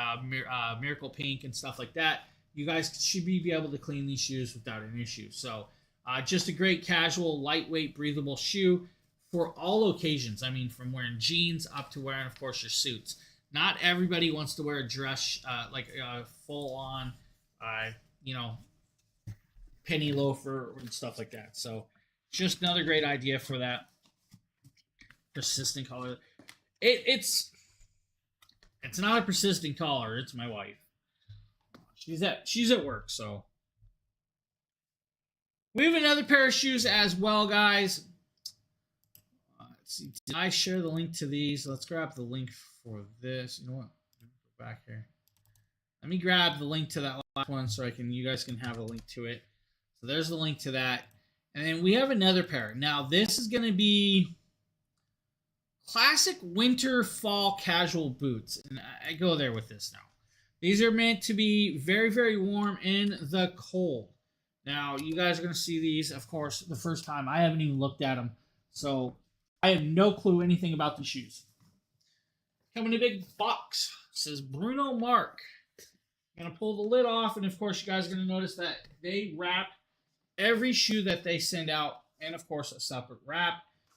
Miracle Pink and stuff like that, you guys should be able to clean these shoes without an issue. So just a great casual, lightweight, breathable shoe for all occasions. I mean, from wearing jeans up to wearing, of course, your suits. Not everybody wants to wear a dress, like a full-on, penny loafer and stuff like that. So just another great idea for that persistent collar. It's not a persistent collar. It's my wife. She's at work, so. We have another pair of shoes as well, guys. Let's see. Did I share the link to these? Let's grab the link for this. You know what? Go back here. Let me grab the link to that last one so you guys can have a link to it. So there's the link to that. And then we have another pair. Now, this is going to be classic winter, fall casual boots. And I go there with this now. These are meant to be very, very warm in the cold. Now, you guys are going to see these, of course, the first time. I haven't even looked at them, so I have no clue anything about these shoes. Come in a big box. It says Bruno Marc. I'm going to pull the lid off, and of course, you guys are going to notice that they wrap every shoe that they send out, and of course, a separate wrap,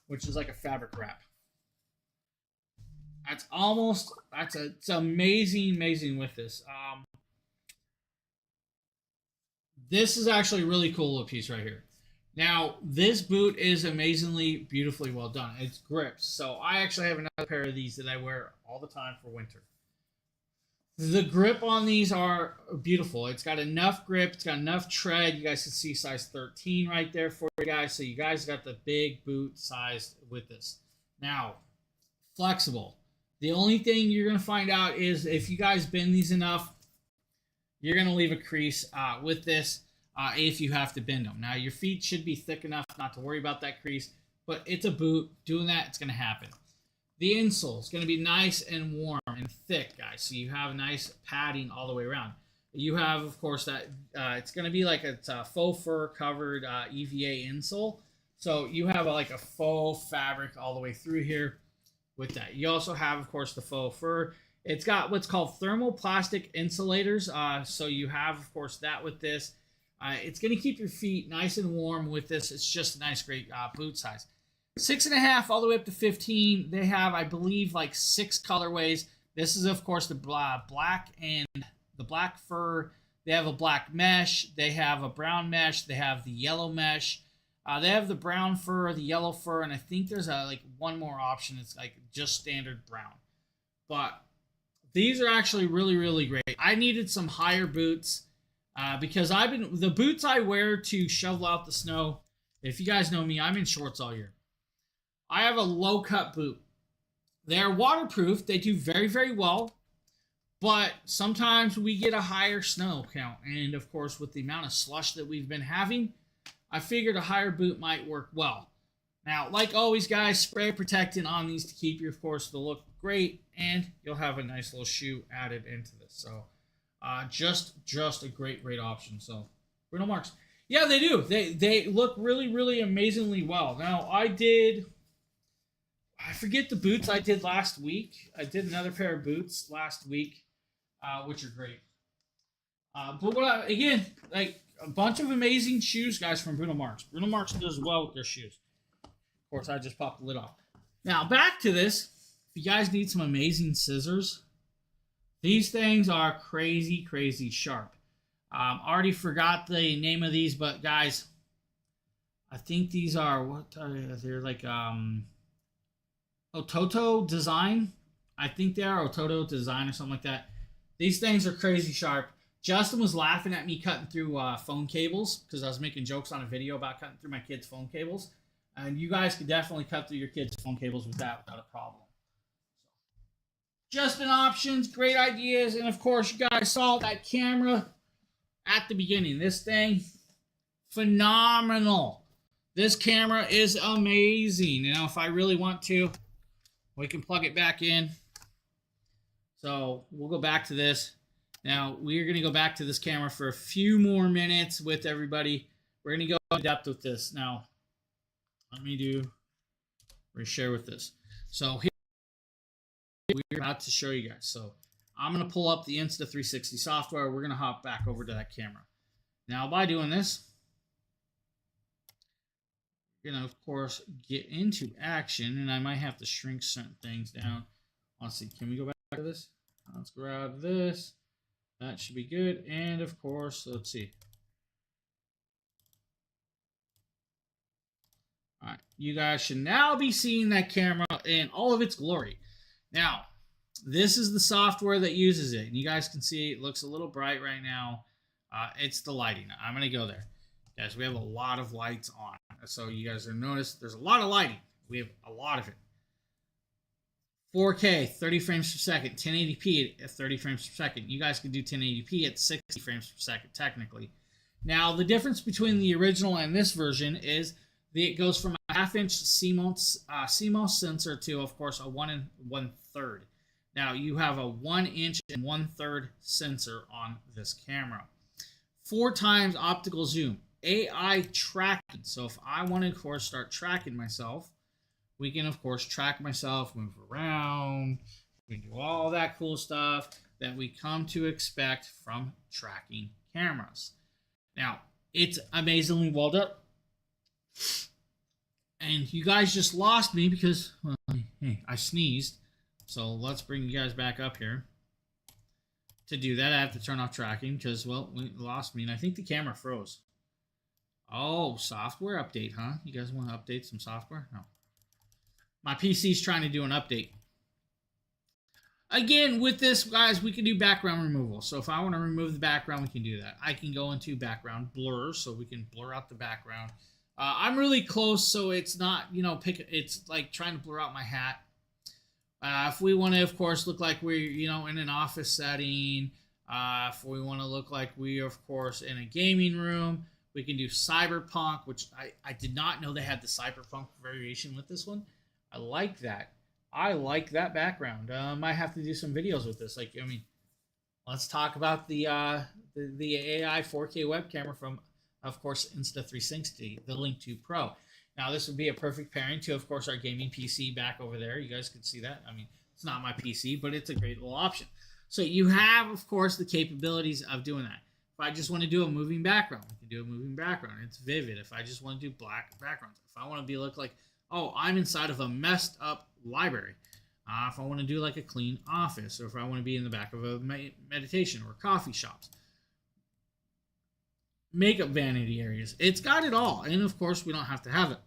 which is like a fabric wrap. It's amazing with this. This is actually a really cool little piece right here. Now, this boot is amazingly, beautifully well done. It's grips. So I actually have another pair of these that I wear all the time for winter. The grip on these are beautiful. It's got enough grip. It's got enough tread. You guys can see size 13 right there for you guys. So you guys got the big boot size with this. Now, flexible. The only thing you're going to find out is if you guys bend these enough, you're going to leave a crease with this if you have to bend them. Now, your feet should be thick enough not to worry about that crease, but it's a boot. Doing that, it's going to happen. The insole is going to be nice and warm and thick, guys, so you have nice padding all the way around. You have, of course, that it's going to be like a faux fur covered EVA insole, so you have like a faux fabric all the way through here with that. You also have, of course, the faux fur. It's got what's called thermoplastic insulators. So you have, of course, that with this. It's going to keep your feet nice and warm with this. It's just a nice, great boot size. 6.5 all the way up to 15. They have, I believe, like 6 colorways. This is, of course, the black and the black fur. They have a black mesh. They have a brown mesh. They have the yellow mesh. They have the brown fur, the yellow fur, and I think there's like one more option. It's like just standard brown. But these are actually really great. I needed some higher boots because the boots I wear to shovel out the snow. If you guys know me, I'm in shorts all year. I have a low cut boot. They're waterproof. They do very well. But sometimes we get a higher snow count. And of course, with the amount of slush that we've been having, I figured a higher boot might work well. Now, like always, guys, spray protectant on these to keep your, of course, to look great, and you'll have a nice little shoe added into this. So, just a great option. So, Bruno Marcs. Yeah, they do. They look really amazingly well. Now, I forget the boots I did last week. I did another pair of boots last week, which are great. But again, like a bunch of amazing shoes, guys, from Bruno Marcs. Bruno Marcs does well with their shoes. Of course, I just popped the lid off. Now, back to this. If you guys need some amazing scissors, these things are crazy sharp. Already forgot the name of these, but guys, I think these are, they're like, Ototo Design. I think they are Ototo Design or something like that. These things are crazy sharp. Justin was laughing at me cutting through phone cables because I was making jokes on a video about cutting through my kids' phone cables. And you guys could definitely cut through your kids' phone cables with that without a problem. Just an options, great ideas, and of course, you guys saw that camera at the beginning. This thing, phenomenal. This camera is amazing. You know, if I really want to, we can plug it back in. So we'll go back to this. Now, we're going to go back to this camera for a few more minutes with everybody. We're going to go in depth with this. Now, let me reshare with this. So here we're about to show you guys. So I'm going to pull up the Insta360 software. We're going to hop back over to that camera. Now, by doing this, you're going to, of course, get into action. And I might have to shrink certain things down. Let's see. Can we go back to this? Let's grab this. That should be good. And, of course, let's see. All right. You guys should now be seeing that camera in all of its glory. Now, this is the software that uses it. And you guys can see it looks a little bright right now. It's the lighting. I'm going to go there. Guys, we have a lot of lights on. So you guys are notice there's a lot of lighting. We have a lot of it. 4K, 30 frames per second, 1080p at 30 frames per second. You guys can do 1080p at 60 frames per second, technically. Now, the difference between the original and this version is it goes from a half-inch CMOS sensor to, of course, a 1 1/3. Now, you have a 1-inch and 1/3 sensor on this camera. 4 times optical zoom. AI tracking. So if I want to, of course, start tracking myself, we can, of course, track myself, move around, we do all that cool stuff that we come to expect from tracking cameras. Now, it's amazingly well done. And you guys just lost me because, well, hey, I sneezed. So let's bring you guys back up here. To do that, I have to turn off tracking because, well, we lost me. And I think the camera froze. Oh, software update, huh? You guys want to update some software? No. My PC's trying to do an update. Again, with this, guys, we can do background removal. So if I want to remove the background, we can do that. I can go into background blur, so we can blur out the background. I'm really close, so it's not, it's like trying to blur out my hat. If we want to, of course, look like we're, in an office setting, if we want to look like we are, of course, in a gaming room, we can do cyberpunk, which I did not know they had the cyberpunk variation with this one. I like that. I like that background. I have to do some videos with this. Let's talk about the AI 4K web camera from, of course, Insta360, the Link 2 Pro. Now, this would be a perfect pairing to, of course, our gaming PC back over there. You guys can see that. It's not my PC, but it's a great little option. So you have, of course, the capabilities of doing that. If I just want to do a moving background, we can do a moving background. It's vivid. If I just want to do black backgrounds. If I want to look like, oh, I'm inside of a messed up library. If I want to do like a clean office, or if I want to be in the back of a meditation or coffee shops. Makeup vanity areas. It's got it all. And of course, we don't have to have it.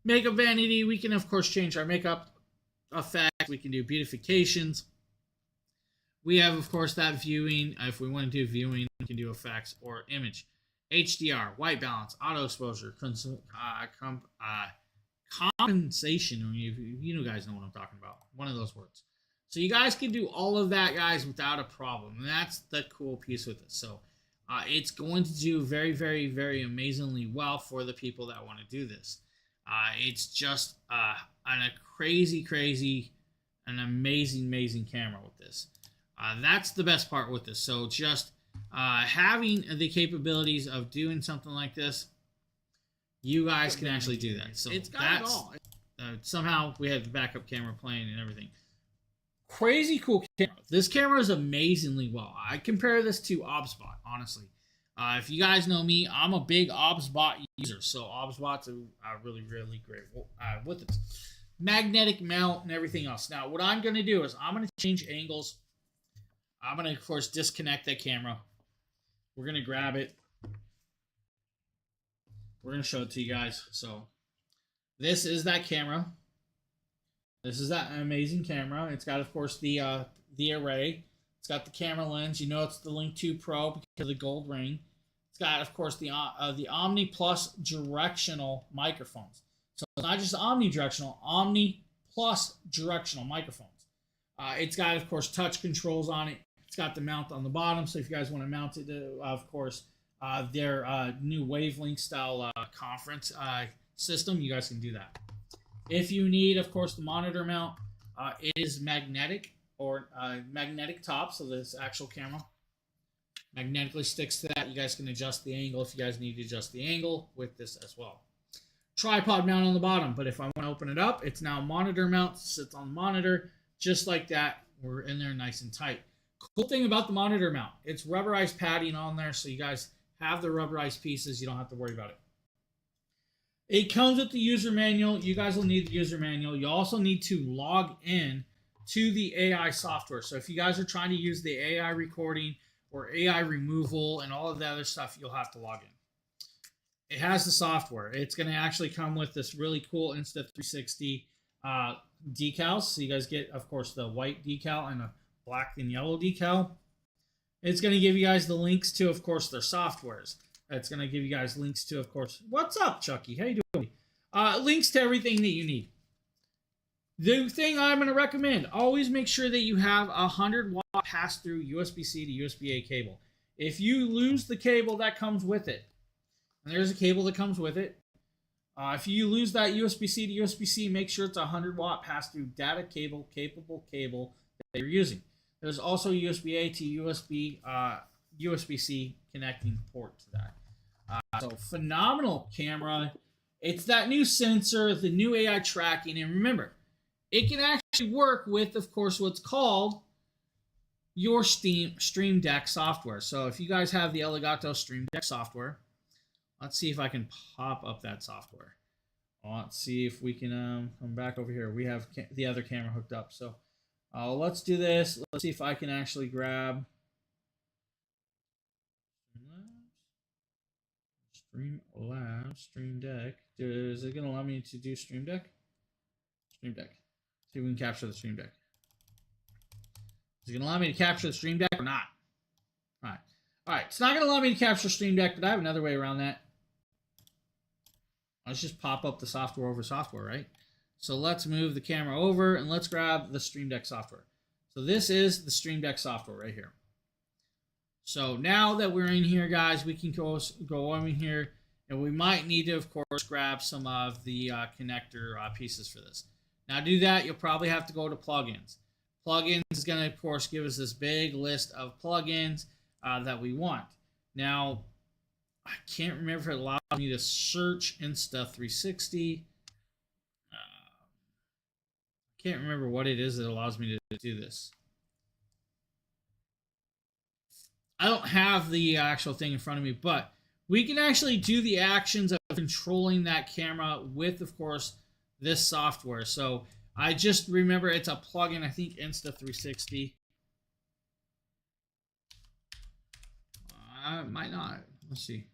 Makeup vanity, we can of course change our makeup effects. We can do beautifications. We have, of course, that viewing. If we want to do viewing, we can do effects or image. HDR, white balance, auto exposure, compensation. You guys know what I'm talking about. One of those words. So you guys can do all of that, guys, without a problem. And that's the cool piece with it. So it's going to do very, very, very amazingly well for the people that want to do this. It's just a crazy, an amazing camera with this. That's the best part with this. So just having the capabilities of doing something like this, you guys can actually do that. So it's got it all. Somehow we have the backup camera playing and everything. Crazy cool camera. This camera is amazingly well. I compare this to OBSBot, honestly. If you guys know me, I'm a big OBSBot user. So OBSBot's really, really great with it. Magnetic mount and everything else. Now, what I'm going to do is I'm going to change angles. I'm going to, of course, disconnect that camera. We're going to grab it. We're going to show it to you guys. So this is that camera. This is that amazing camera. It's got, of course, the array. It's got the camera lens. You know it's the Link 2 Pro because of the gold ring. It's got, of course, the Omni Plus directional microphones. So it's not just omnidirectional, Omni Plus directional microphones. It's got, of course, touch controls on it. It's got the mount on the bottom. So if you guys want to mount it to, of course, their new wavelength style conference system, you guys can do that. If you need, of course, the monitor mount, it is magnetic or magnetic top. So this actual camera magnetically sticks to that. You guys can adjust the angle if you guys need to adjust the angle with this as well. Tripod mount on the bottom, but if I want to open it up, it's now monitor mount. Sits on the monitor just like that. We're in there nice and tight. Cool thing about the monitor mount, it's rubberized padding on there, so you guys have the rubberized pieces. You don't have to worry about it. It comes with the user manual. You guys will need the user manual. You also need to log in to the AI software. So if you guys are trying to use the AI recording or AI removal and all of the other stuff, you'll have to log in. It has the software. It's going to actually come with this really cool Insta360 decals. So you guys get, of course, the white decal and a black and yellow decal. It's going to give you guys the links to, of course, their softwares. It's going to give you guys links to, of course, what's up, Chucky? How you doing? Links to everything that you need. The thing I'm going to recommend, always make sure that you have a 100-watt pass-through USB-C to USB-A cable. If you lose the cable that comes with it, and there's a cable that comes with it, if you lose that USB-C to USB-C, make sure it's a 100-watt pass-through data cable, capable cable that you're using. There's also USB-A to USB, USB-C connecting port to that. So phenomenal camera. It's that new sensor, the new AI tracking, and remember, it can actually work with, of course, what's called your Stream Deck software. So if you guys have the Elgato Stream Deck software, let's see if I can pop up that software. Let's see if we can come back over here. We have the other camera hooked up. So let's do this. Let's see if I can actually grab Streamlabs, Stream Deck. Is it going to allow me to do Stream Deck? Stream Deck. See if we can capture the Stream Deck. Is it going to allow me to capture the Stream Deck or not? All right. All right. It's not going to allow me to capture Stream Deck, but I have another way around that. Let's just pop up the software over software, right? So let's move the camera over and let's grab the Stream Deck software. So this is the Stream Deck software right here. So now that we're in here, guys, we can go over here, and we might need to, of course, grab some of the connector pieces for this. Now, to do that, you'll probably have to go to plugins. Plugins is going to, of course, give us this big list of plugins that we want. Now, I can't remember if it allows me to search Insta360. I can't remember what it is that allows me to do this. I don't have the actual thing in front of me, but we can actually do the actions of controlling that camera with, of course, this software. So I just remember it's a plugin, I think Insta360. Might not. Let's see.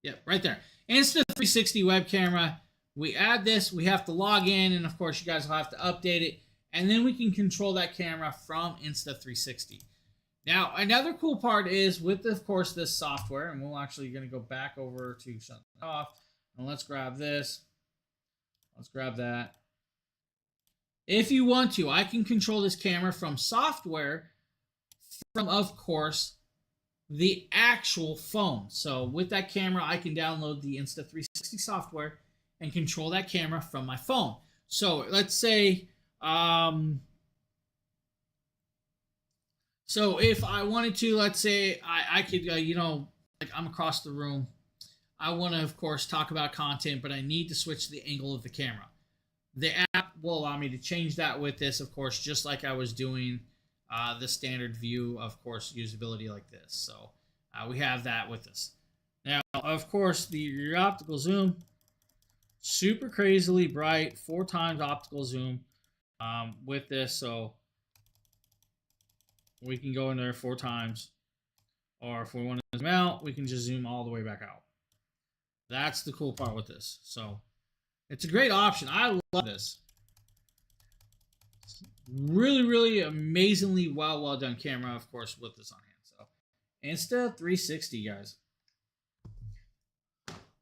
Yep, right there. Insta360 web camera. We add this. We have to log in, and of course, you guys will have to update it. And then we can control that camera from Insta360. Now, another cool part is with, of course, this software, and we're actually going to go back over to shut it off. And let's grab this. Let's grab that. If you want to, I can control this camera from software from, of course, the actual phone. So with that camera, I can download the Insta360 software and control that camera from my phone. So let's say, so if I wanted to, let's say I could, you know, like I'm across the room. I want to, of course, talk about content, but I need to switch the angle of the camera. The app will allow me to change that with this, of course, just like I was doing the standard view, of course, usability like this. So we have that with us. Now, of course, your optical zoom, super crazily bright, 4 times optical zoom with this. So we can go in there 4 times. Or if we want to zoom out, we can just zoom all the way back out. That's the cool part with this. So it's a great option. I love this. Really, really amazingly well done camera, of course, with this on hand. So Insta360, guys.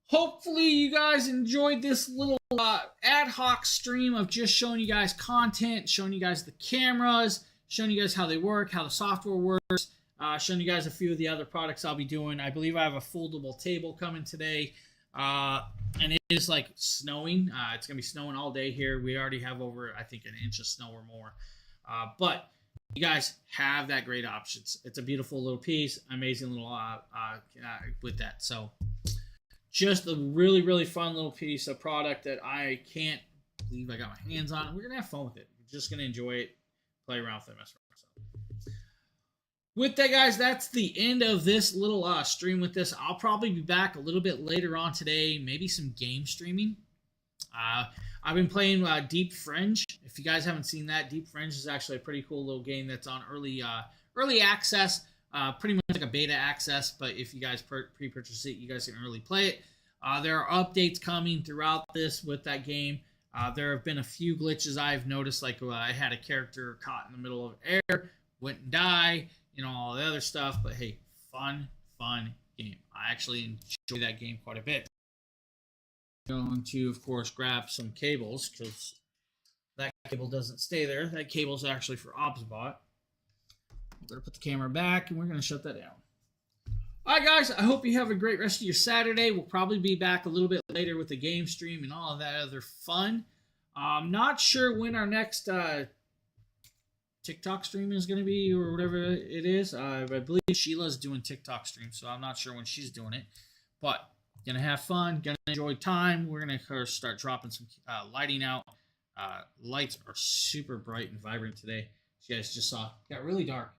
Hopefully you guys enjoyed this little ad hoc stream of just showing you guys content, showing you guys the cameras, showing you guys how they work, how the software works, showing you guys a few of the other products I'll be doing. I believe I have a foldable table coming today. And it is like snowing. It's going to be snowing all day here. We already have over, I think, 1 inch of snow or more. But you guys have that great options. It's a beautiful little piece. Amazing little with that. So just a really, really fun little piece of product that I can't believe I got my hands on. We're going to have fun with it. We're just going to enjoy it, play around with it, mess around. With that, guys, that's the end of this little stream with this. I'll probably be back a little bit later on today, maybe some game streaming. I've been playing Deep Fringe. If you guys haven't seen that, Deep Fringe is actually a pretty cool little game that's on early access, pretty much like a beta access, but if you guys pre-purchase it, you guys can early play it. There are updates coming throughout this with that game. There have been a few glitches I've noticed, like I had a character caught in the middle of air, went and died, you know, all the other stuff, but hey, fun game. I actually enjoy that game quite a bit. Going to, of course, grab some cables because that cable doesn't stay there. That cable's actually for ObsBot. We're going to put the camera back and we're going to shut that down. All right, guys, I hope you have a great rest of your Saturday. We'll probably be back a little bit later with the game stream and all of that other fun. I'm not sure when our next TikTok stream is going to be or whatever it is. I believe Sheila's doing TikTok stream, so I'm not sure when she's doing it. but gonna have fun, gonna enjoy time. We're gonna start dropping some lighting out. Lights are super bright and vibrant today. As you guys just saw, got really dark.